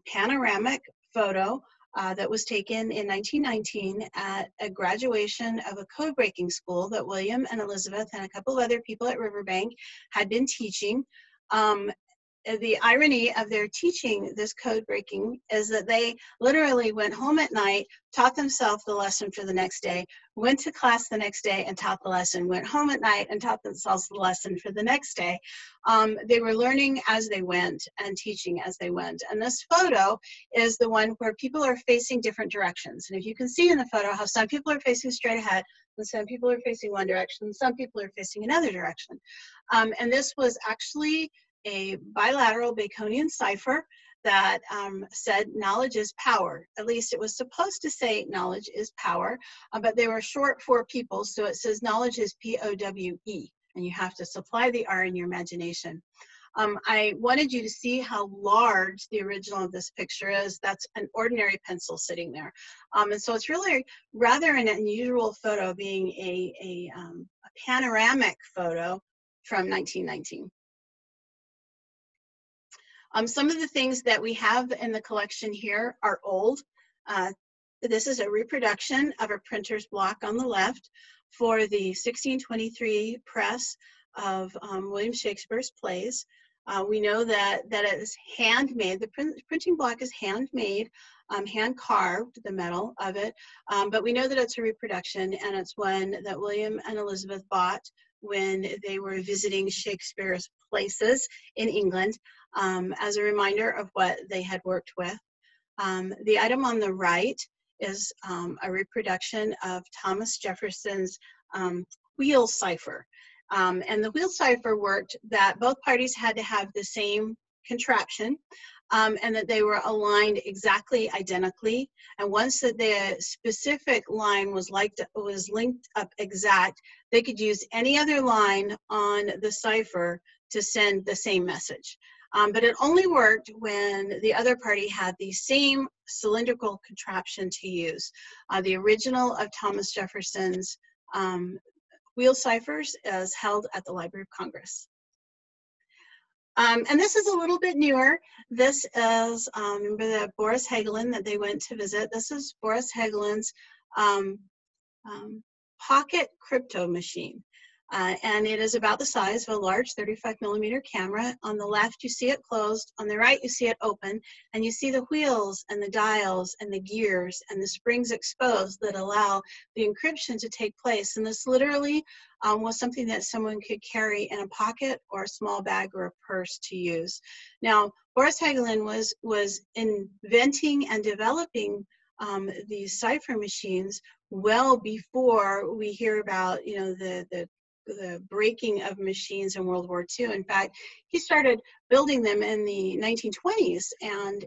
panoramic photo that was taken in 1919 at a graduation of a code-breaking school that William and Elizabeth and a couple of other people at Riverbank had been teaching. The irony of their teaching this code breaking is that they literally went home at night, taught themselves the lesson for the next day, went to class the next day and taught the lesson, went home at night and taught themselves the lesson for the next day. They were learning as they went and teaching as they went. And this photo is the one where people are facing different directions. And if you can see in the photo how some people are facing straight ahead and some people are facing one direction and some people are facing another direction. And this was actually a bilateral Baconian cipher that said knowledge is power. At least it was supposed to say knowledge is power, but they were short for people, so it says knowledge is P-O-W-E, and you have to supply the R in your imagination. I wanted you to see how large the original of this picture is. That's an ordinary pencil sitting there. And so it's really rather an unusual photo, being a panoramic photo from 1919. Some of the things that we have in the collection here are old. This is a reproduction of a printer's block on the left for the 1623 press of William Shakespeare's plays. We know that it is handmade. The printing block is handmade, hand carved, the metal of it, but we know that it's a reproduction, and it's one that William and Elizabeth bought when they were visiting Shakespeare's places in England, as a reminder of what they had worked with. The item on the right is a reproduction of Thomas Jefferson's wheel cipher. And the wheel cipher worked that both parties had to have the same contraption, and that they were aligned exactly identically. And once that the specific line was linked up exact, they could use any other line on the cipher to send the same message. But it only worked when the other party had the same cylindrical contraption to use. The original of Thomas Jefferson's wheel ciphers is held at the Library of Congress. And this is a little bit newer. This is, remember the Boris Hagelin that they went to visit. This is Boris Hagelin's pocket crypto machine. And it is about the size of a large 35mm camera. On the left, you see it closed. On the right, you see it open. And you see the wheels and the dials and the gears and the springs exposed that allow the encryption to take place. And this literally was something that someone could carry in a pocket or a small bag or a purse to use. Now, Boris Hagelin was inventing and developing these cipher machines well before we hear about, you know, the breaking of machines in World War II. In fact, he started building them in the 1920s, and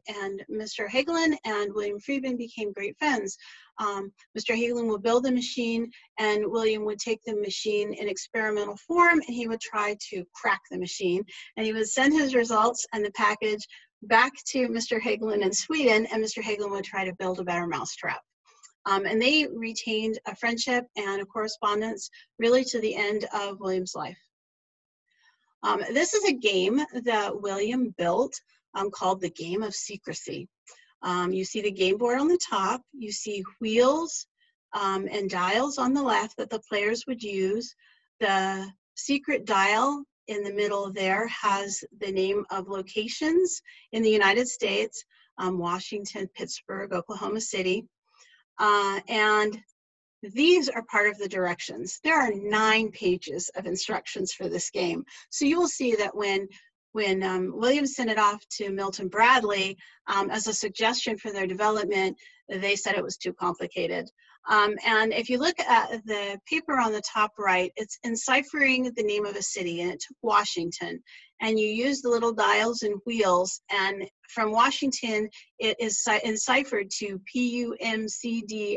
Mr. Hagelin and William Friedman became great friends. Mr. Hagelin would build the machine, and William would take the machine in experimental form, and he would try to crack the machine, and he would send his results and the package back to Mr. Hagelin in Sweden, and Mr. Hagelin would try to build a better mousetrap. And they retained a friendship and a correspondence really to the end of William's life. This is a game that William built called the Game of Secrecy. You see the game board on the top, you see wheels and dials on the left that the players would use. The secret dial in the middle there has the name of locations in the United States, Washington, Pittsburgh, Oklahoma City. And these are part of the directions. There are 9 pages of instructions for this game. So you will see that when William sent it off to Milton Bradley as a suggestion for their development, they said it was too complicated. And if you look at the paper on the top right, it's enciphering the name of a city, and it took Washington. And you use the little dials and wheels, and from Washington, it is enciphered to PUMCDICPLL.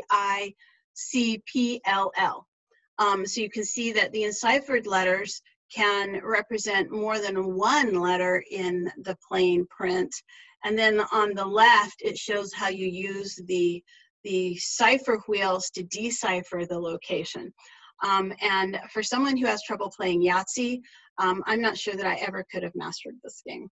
So you can see that the enciphered letters can represent more than one letter in the plain print. And then on the left, it shows how you use the cipher wheels to decipher the location. And for someone who has trouble playing Yahtzee, I'm not sure that I ever could have mastered this game.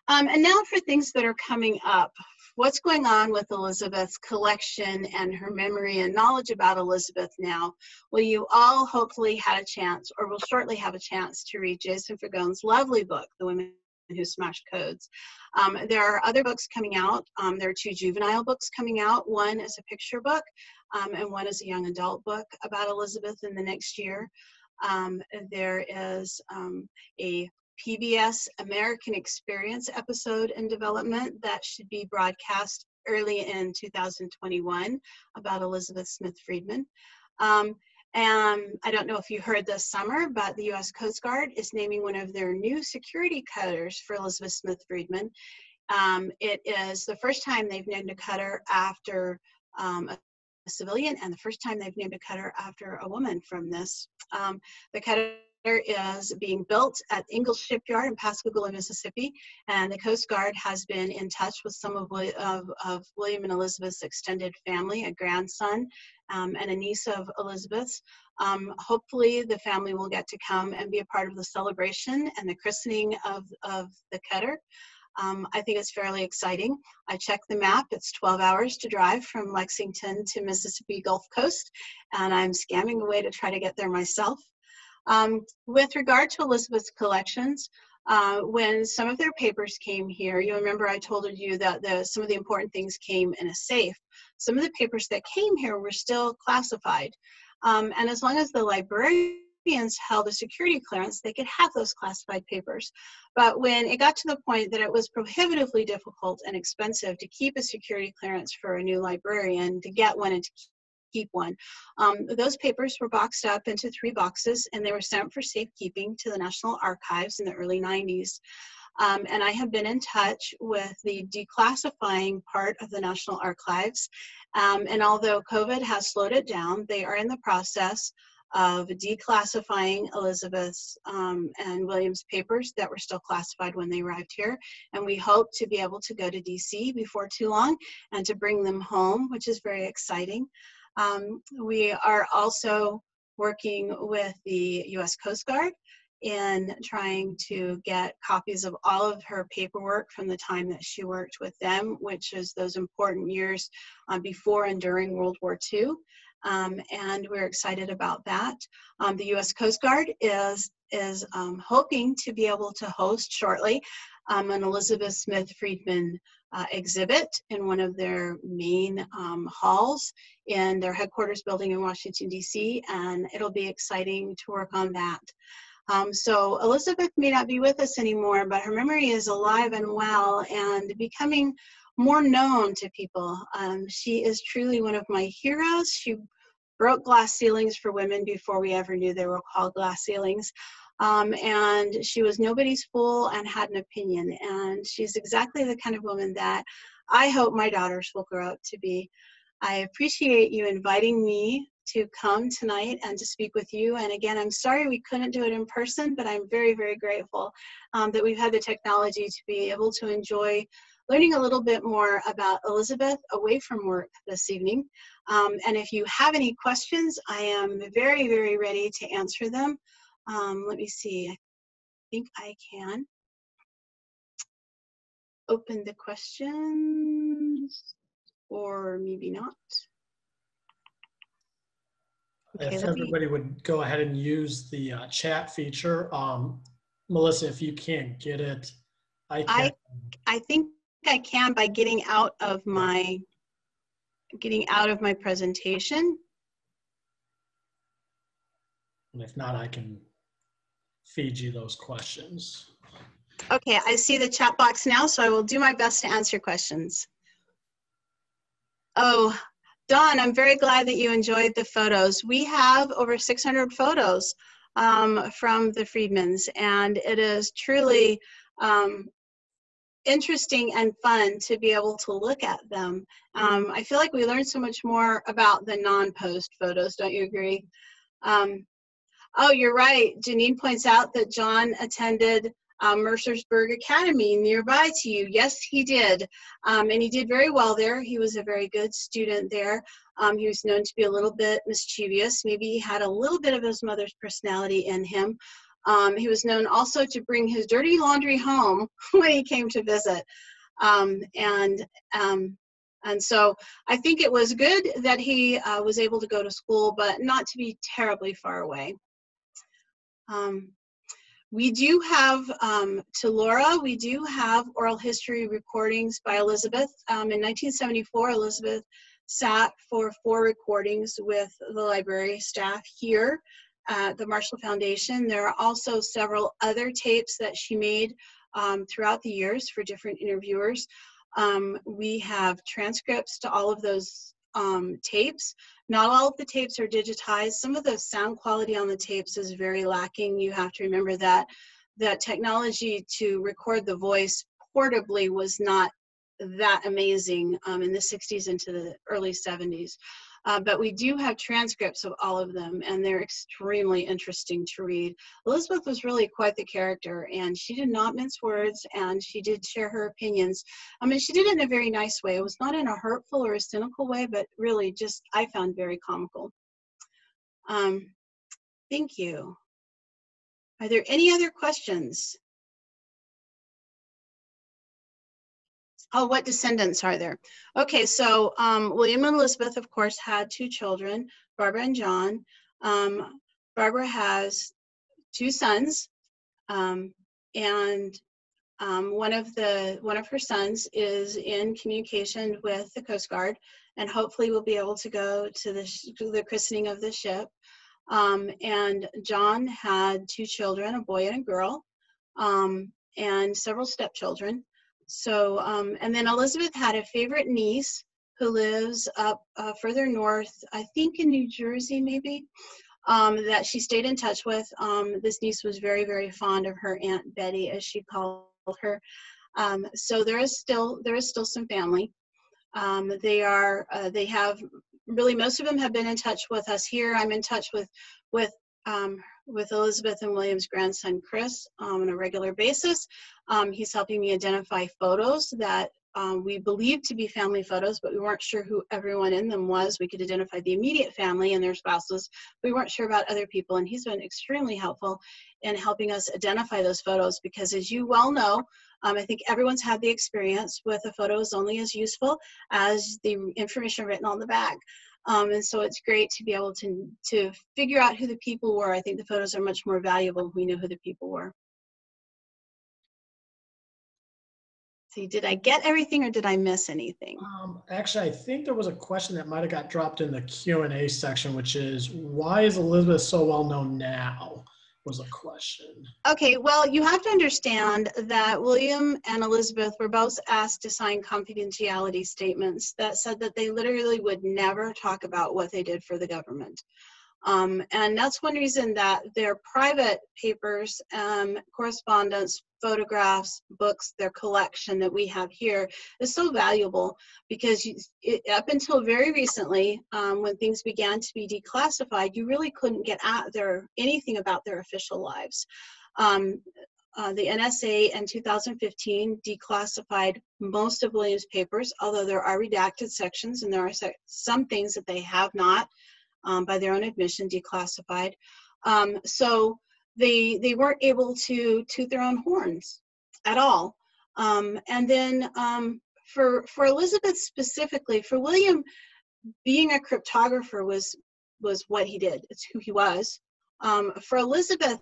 And now for things that are coming up. What's going on with Elizabeth's collection and her memory and knowledge about Elizabeth now? Well, you all hopefully had a chance, or will shortly have a chance, to read Jason Fagone's lovely book, The Women Who Smashed Codes. There are other books coming out. There are 2 juvenile books coming out. One is a picture book, and one is a young adult book about Elizabeth in the next year. There is a PBS American Experience episode in development that should be broadcast early in 2021 about Elizabeth Smith Friedman. And I don't know if you heard this summer, but the U.S. Coast Guard is naming one of their new security cutters for Elizabeth Smith Friedman. It is the first time they've named a cutter after a civilian, and the first time they've named a cutter after a woman from this. The cutter is being built at Ingalls Shipyard in Pascagoula, Mississippi, and the Coast Guard has been in touch with some of William and Elizabeth's extended family, a grandson and a niece of Elizabeth's. Hopefully the family will get to come and be a part of the celebration and the christening of the cutter. I think it's fairly exciting. I checked the map. It's 12 hours to drive from Lexington to Mississippi Gulf Coast, and I'm scamming away to try to get there myself. With regard to Elizabeth's collections, when some of their papers came here, you remember I told you that some of the important things came in a safe. Some of the papers that came here were still classified. And as long as the librarians held a security clearance, they could have those classified papers. But when it got to the point that it was prohibitively difficult and expensive to keep a security clearance for a new librarian, to get one and to keep one, those papers were boxed up into 3 boxes, and they were sent for safekeeping to the National Archives in the early 90s. And I have been in touch with the declassifying part of the National Archives. And although COVID has slowed it down, they are in the process of declassifying Elizabeth's and William's papers that were still classified when they arrived here. And we hope to be able to go to DC before too long and to bring them home, which is very exciting. We are also working with the US Coast Guard in trying to get copies of all of her paperwork from the time that she worked with them, which is those important years before and during World War II. And we're excited about that. The US Coast Guard is hoping to be able to host shortly an Elizabeth Smith Friedman exhibit in one of their main halls in their headquarters building in Washington, DC, and it'll be exciting to work on that. So Elizabeth may not be with us anymore, but her memory is alive and well and becoming more known to people. She is truly one of my heroes. She broke glass ceilings for women before we ever knew they were called glass ceilings. And she was nobody's fool and had an opinion. And she's exactly the kind of woman that I hope my daughters will grow up to be. I appreciate you inviting me to come tonight and to speak with you. And again, I'm sorry we couldn't do it in person, but I'm very, very grateful that we've had the technology to be able to enjoy learning a little bit more about Elizabeth away from work this evening. And if you have any questions, I am very, very ready to answer them. Let me see, I think I can open the questions, or maybe not. Okay, if everybody would go ahead and use the chat feature. Melissa, if you can't get it, I can. I think I can by getting out of my presentation. And if not, I can feed you those questions. Okay, I see the chat box now, so I will do my best to answer questions. Oh, Dawn, I'm very glad that you enjoyed the photos. We have over 600 photos from the Friedmans, and it is truly interesting and fun to be able to look at them. I feel like we learned so much more about the non-post photos, don't you agree? Oh, you're right. Janine points out that John attended Mercersburg Academy nearby to you. Yes, he did. And he did very well there. He was a very good student there. He was known to be a little bit mischievous. Maybe he had a little bit of his mother's personality in him. He was known also to bring his dirty laundry home when he came to visit. And so I think it was good that he was able to go to school, but not to be terribly far away. We do have, to Laura, we do have oral history recordings by Elizabeth. In 1974, Elizabeth sat for 4 recordings with the library staff here at the Marshall Foundation. There are also several other tapes that she made throughout the years for different interviewers. We have transcripts to all of those tapes. Not all of the tapes are digitized. Some of the sound quality on the tapes is very lacking. You have to remember that technology to record the voice portably was not that amazing in the 60s into the early 70s. But we do have transcripts of all of them, and they're extremely interesting to read. Elizabeth was really quite the character, and she did not mince words, and she did share her opinions. I mean, she did it in a very nice way. It was not in a hurtful or a cynical way, but really just, I found very comical. Thank you. Are there any other questions? Oh, what descendants are there? Okay, so William and Elizabeth, of course, had 2 children, Barbara and John. Barbara has 2 sons, and one of her sons is in communication with the Coast Guard, and hopefully will be able to go to the christening of the ship. And John had 2 children, a boy and a girl, and several stepchildren. So, and then Elizabeth had a favorite niece who lives up further north, I think in New Jersey maybe, that she stayed in touch with. This niece was very, very fond of her Aunt Betty, as she called her. So there is still some family. They have really, most of them have been in touch with us here. I'm in touch with Elizabeth and William's grandson Chris on a regular basis. He's helping me identify photos that we believed to be family photos, but we weren't sure who everyone in them was. We could identify the immediate family and their spouses. We weren't sure about other people, and he's been extremely helpful in helping us identify those photos, because as you well know, I think everyone's had the experience with a photo is only as useful as the information written on the back. And so it's great to be able to figure out who the people were. I think the photos are much more valuable if we know who the people were. See, did I get everything or did I miss anything? Actually, I think there was a question that might have got dropped in the Q&A section, which is, why is Elizabeth so well known now? Was a question. Okay, well, you have to understand that William and Elizabeth were both asked to sign confidentiality statements that said that they literally would never talk about what they did for the government. And that's one reason that their private papers, correspondence, photographs, books, their collection that we have here is so valuable, because up until very recently, when things began to be declassified, you really couldn't get at anything about their official lives. The NSA in 2015 declassified most of William's papers, although there are redacted sections and there are some things that they have not, by their own admission, declassified. So they weren't able to toot their own horns at all. And then for Elizabeth specifically, for William, being a cryptographer was what he did. It's who he was. For Elizabeth,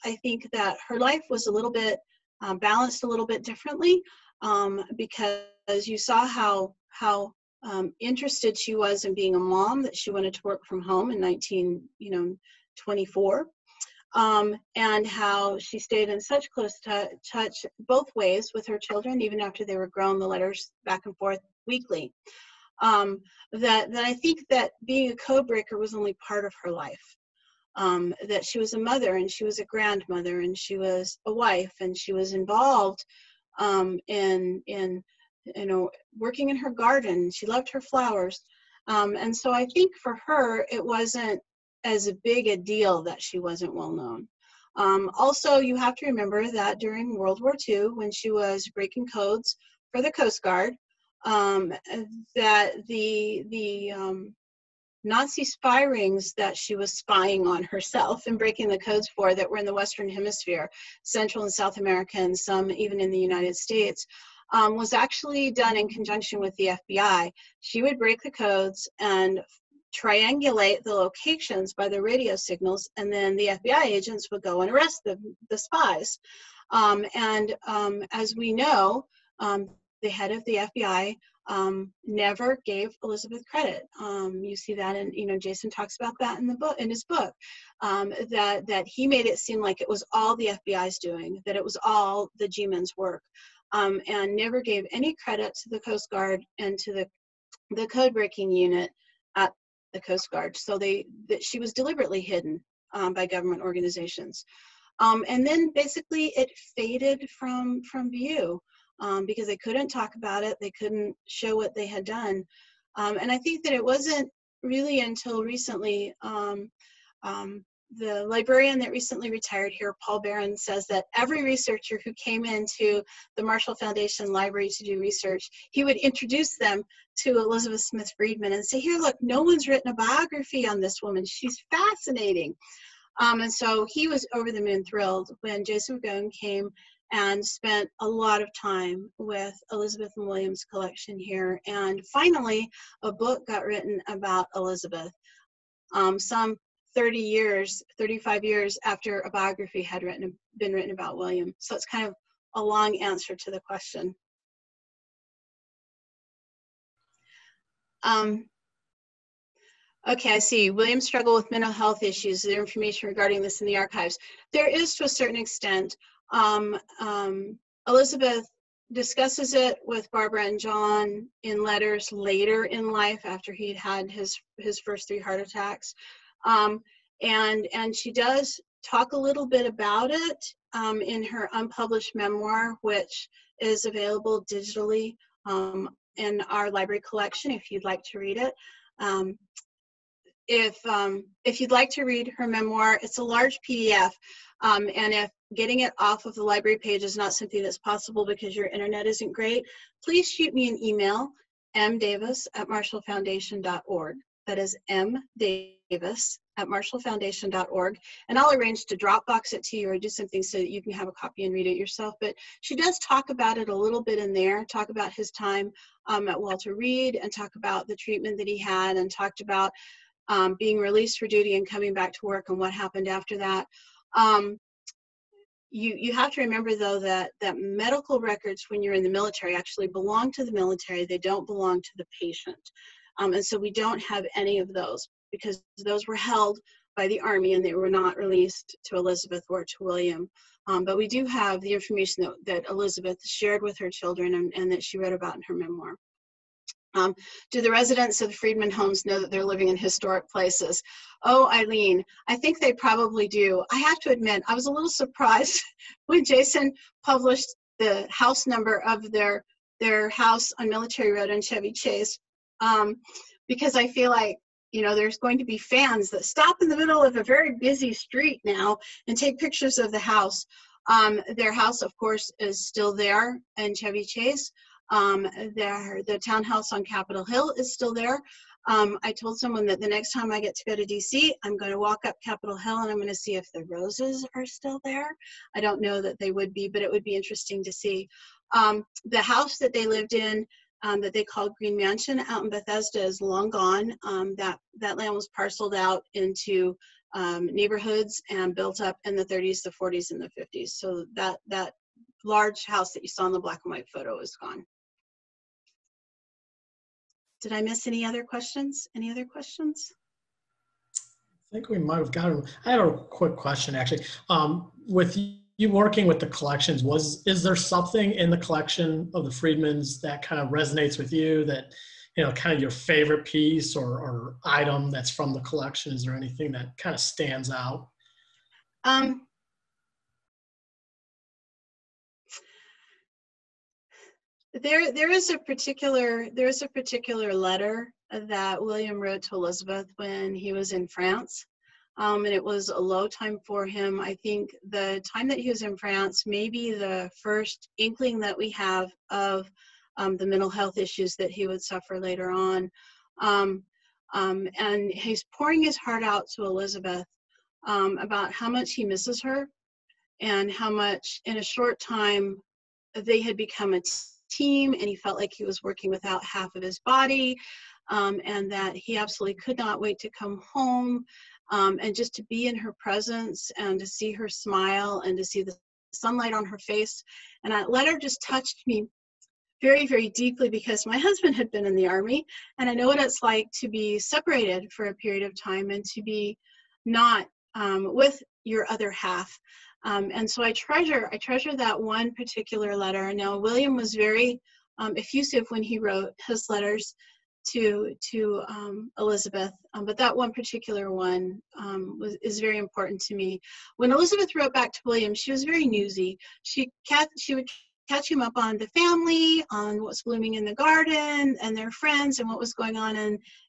I think that her life was a little bit balanced a little bit differently, because you saw how interested she was in being a mom, that she wanted to work from home in 1924, and how she stayed in such close touch both ways with her children, even after they were grown, the letters back and forth weekly. That I think that being a code breaker was only part of her life. That she was a mother, and she was a grandmother, and she was a wife, and she was involved in working in her garden. She loved her flowers. And so I think for her, it wasn't as big a deal that she wasn't well known. Also, you have to remember that during World War II, when she was breaking codes for the Coast Guard, that the Nazi spy rings that she was spying on herself and breaking the codes for, that were in the Western Hemisphere, Central and South America, and some even in the United States, was actually done in conjunction with the FBI. She would break the codes and triangulate the locations by the radio signals, and then the FBI agents would go and arrest the spies. As we know, the head of the FBI never gave Elizabeth credit. You see that in, Jason talks about that in his book, that he made it seem like it was all the FBI's doing, that it was all the G-men's work, and never gave any credit to the Coast Guard and to the code breaking unit at the Coast Guard. So that she was deliberately hidden by government organizations. And then basically it faded from view. Because they couldn't talk about it, they couldn't show what they had done. And I think that it wasn't really until recently, the librarian that recently retired here, Paul Barron, says that every researcher who came into the Marshall Foundation Library to do research, he would introduce them to Elizabeth Smith Friedman and say, here, look, no one's written a biography on this woman. She's fascinating. And so he was over the moon thrilled when Jason Fagone came and spent a lot of time with Elizabeth and William's collection here. And finally, a book got written about Elizabeth. Some 30 years, 35 years after a biography had been written about William. So it's kind of a long answer to the question. Okay, I see. William struggled with mental health issues. Is there information regarding this in the archives? There is, to a certain extent. Elizabeth discusses it with Barbara and John in letters later in life after he'd had his first 3 heart attacks. And she does talk a little bit about it in her unpublished memoir, which is available digitally in our library collection if you'd like to read it. If you'd like to read her memoir, it's a large PDF, and if getting it off of the library page is not something that's possible because your internet isn't great, please shoot me an email, mdavis@marshallfoundation.org. That is mdavis@marshallfoundation.org, and I'll arrange to Dropbox it to you or do something so that you can have a copy and read it yourself. But she does talk about it a little bit in there, talk about his time at Walter Reed, and talk about the treatment that he had, and talked about being released for duty and coming back to work and what happened after that. You have to remember, though, that medical records when you're in the military actually belong to the military. They don't belong to the patient. And so we don't have any of those because those were held by the Army and they were not released to Elizabeth or to William. But we do have the information that Elizabeth shared with her children and that she read about in her memoir. Do the residents of the Friedman homes know that they're living in historic places? Oh, Eileen, I think they probably do. I have to admit, I was a little surprised when Jason published the house number of their house on Military Road in Chevy Chase, because I feel like, you know, there's going to be fans that stop in the middle of a very busy street now and take pictures of the house. Their house, of course, is still there in Chevy Chase. The townhouse on Capitol Hill is still there. I told someone that the next time I get to go to DC, I'm going to walk up Capitol Hill and I'm going to see if the Roses are still there. I don't know that they would be, but it would be interesting to see. The house that they lived in, that they called Green Mansion out in Bethesda, is long gone. That land was parceled out into neighborhoods and built up in the 30s, the 40s, and the 50s. So that large house that you saw in the black and white photo is gone. Did I miss any other questions? Any other questions? I think we might have gotten. I had a quick question, actually. With you working with the collections, is there something in the collection of the Friedmans that kind of resonates with you, that, you know, kind of your favorite piece or item that's from the collection? Is there anything that kind of stands out? There is a particular letter that William wrote to Elizabeth when he was in France, and it was a low time for him. I think the time that he was in France may be the first inkling that we have of the mental health issues that he would suffer later on, and he's pouring his heart out to Elizabeth about how much he misses her and how much in a short time they had become a team, and he felt like he was working without half of his body, and that he absolutely could not wait to come home and just to be in her presence and to see her smile and to see the sunlight on her face. And that letter just touched me very, very deeply because my husband had been in the Army, and I know what it's like to be separated for a period of time and to be not with your other half. And so I treasure that one particular letter. Now, William was very effusive when he wrote his letters to Elizabeth, but that one particular one is very important to me. When Elizabeth wrote back to William, she was very newsy. She would catch him up on the family, on what's blooming in the garden and their friends and what was going on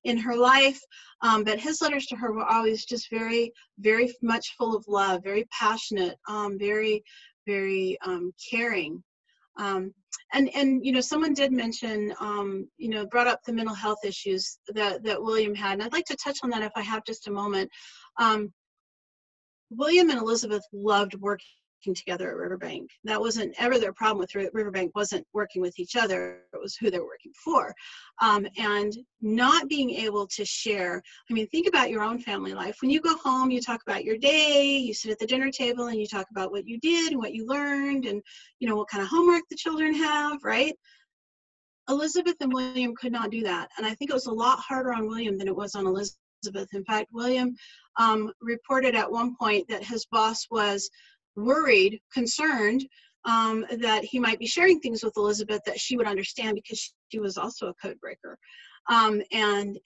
in her life. But his letters to her were always just very, very much full of love, very passionate, very, very caring. And you know, someone did mention, you know, brought up the mental health issues that William had. And I'd like to touch on that if I have just a moment. William and Elizabeth loved working together at Riverbank. That wasn't ever their problem with Riverbank, wasn't working with each other. It was who they're working for. And not being able to share. I mean, think about your own family life. When you go home, you talk about your day, you sit at the dinner table and you talk about what you did and what you learned and, you know, what kind of homework the children have, right? Elizabeth and William could not do that. And I think it was a lot harder on William than it was on Elizabeth. In fact, William reported at one point that his boss was worried, concerned that he might be sharing things with Elizabeth that she would understand because she was also a code breaker. And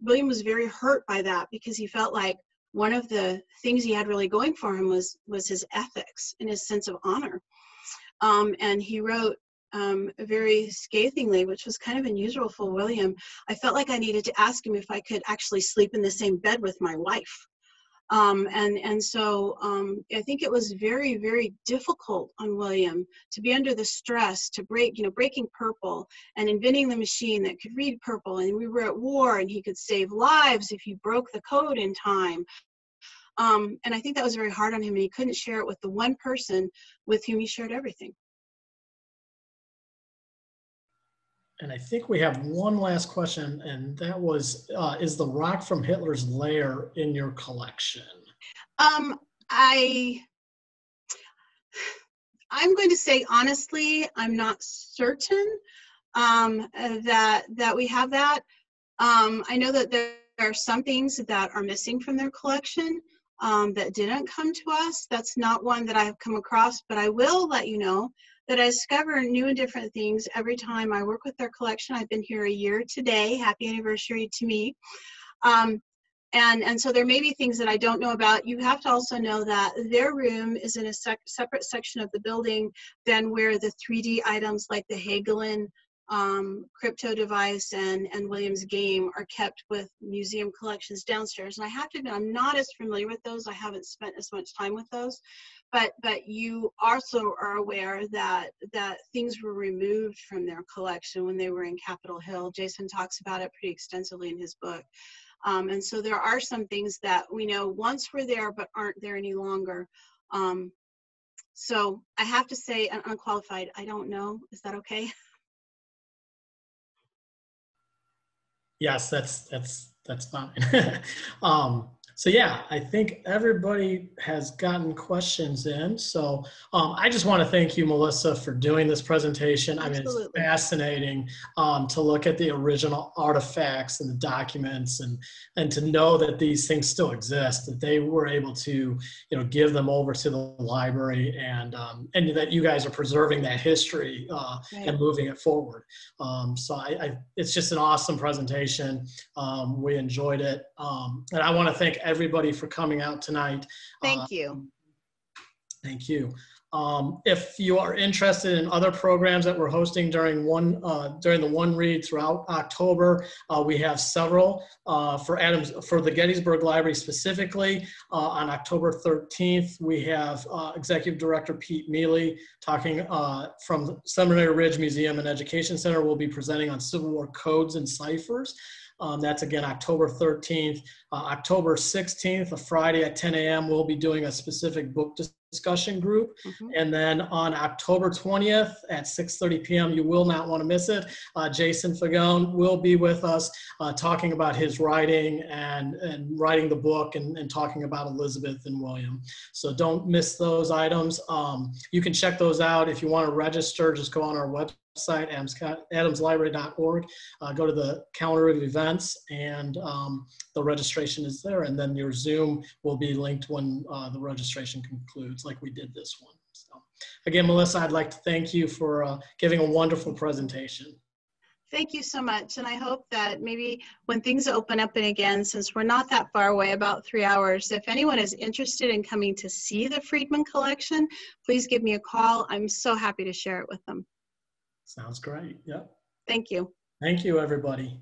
William was very hurt by that because he felt like one of the things he had really going for him was his ethics and his sense of honor. And he wrote very scathingly, which was kind of unusual for William. I felt like I needed to ask him if I could actually sleep in the same bed with my wife. So I think it was very, very difficult on William to be under the stress to breaking purple and inventing the machine that could read purple. And we were at war and he could save lives if you broke the code in time. And I think that was very hard on him, and he couldn't share it with the one person with whom he shared everything. And I think we have one last question, and that was, is the rock from Hitler's lair in your collection? I'm going to say, honestly, I'm not certain that we have that. I know that there are some things that are missing from their collection that didn't come to us. That's not one that I have come across, but I will let you know that I discover new and different things every time I work with their collection. I've been here a year today. Happy anniversary to me. And so there may be things that I don't know about. You have to also know that their room is in a separate section of the building than where the 3D items like the Hagelin crypto device and William's game are kept with museum collections downstairs. And I have to admit, I'm not as familiar with those. I haven't spent as much time with those. But you also are aware that things were removed from their collection when they were in Capitol Hill. Jason talks about it pretty extensively in his book. And so there are some things that we know once were there but aren't there any longer. So I have to say, unqualified, I don't know. Is that okay? Yes, that's fine. So yeah, I think everybody has gotten questions in. So I just want to thank you, Melissa, for doing this presentation. Absolutely. I mean, it's fascinating to look at the original artifacts and the documents and to know that these things still exist, that they were able to, give them over to the library and that you guys are preserving that history and moving it forward. So it's just an awesome presentation. We enjoyed it. And I want to thank everybody for coming out tonight. Thank you. Thank you. If you are interested in other programs that we're hosting during the One Read throughout October, we have several for the Gettysburg Library specifically. On October 13th, we have Executive Director Pete Mealy talking from Seminary Ridge Museum and Education Center. We'll be presenting on Civil War codes and ciphers. That's again October 13th. October 16th, a Friday at 10 a.m., we'll be doing a specific book discussion group. And then on October 20th at 6:30 p.m., you will not want to miss it. Jason Fagone will be with us talking about his writing and writing the book and talking about Elizabeth and William. So don't miss those items. You can check those out. If you want to register, just go on our website, adamslibrary.org, go to the calendar of events, and the registration is there, and then your Zoom will be linked when the registration concludes, like we did this one. So again, Melissa, I'd like to thank you for giving a wonderful presentation. Thank you so much, and I hope that maybe when things open up and again, since we're not that far away, about 3 hours, if anyone is interested in coming to see the Friedman collection, please give me a call. I'm so happy to share it with them. Sounds great. Yep. Thank you. Thank you, everybody.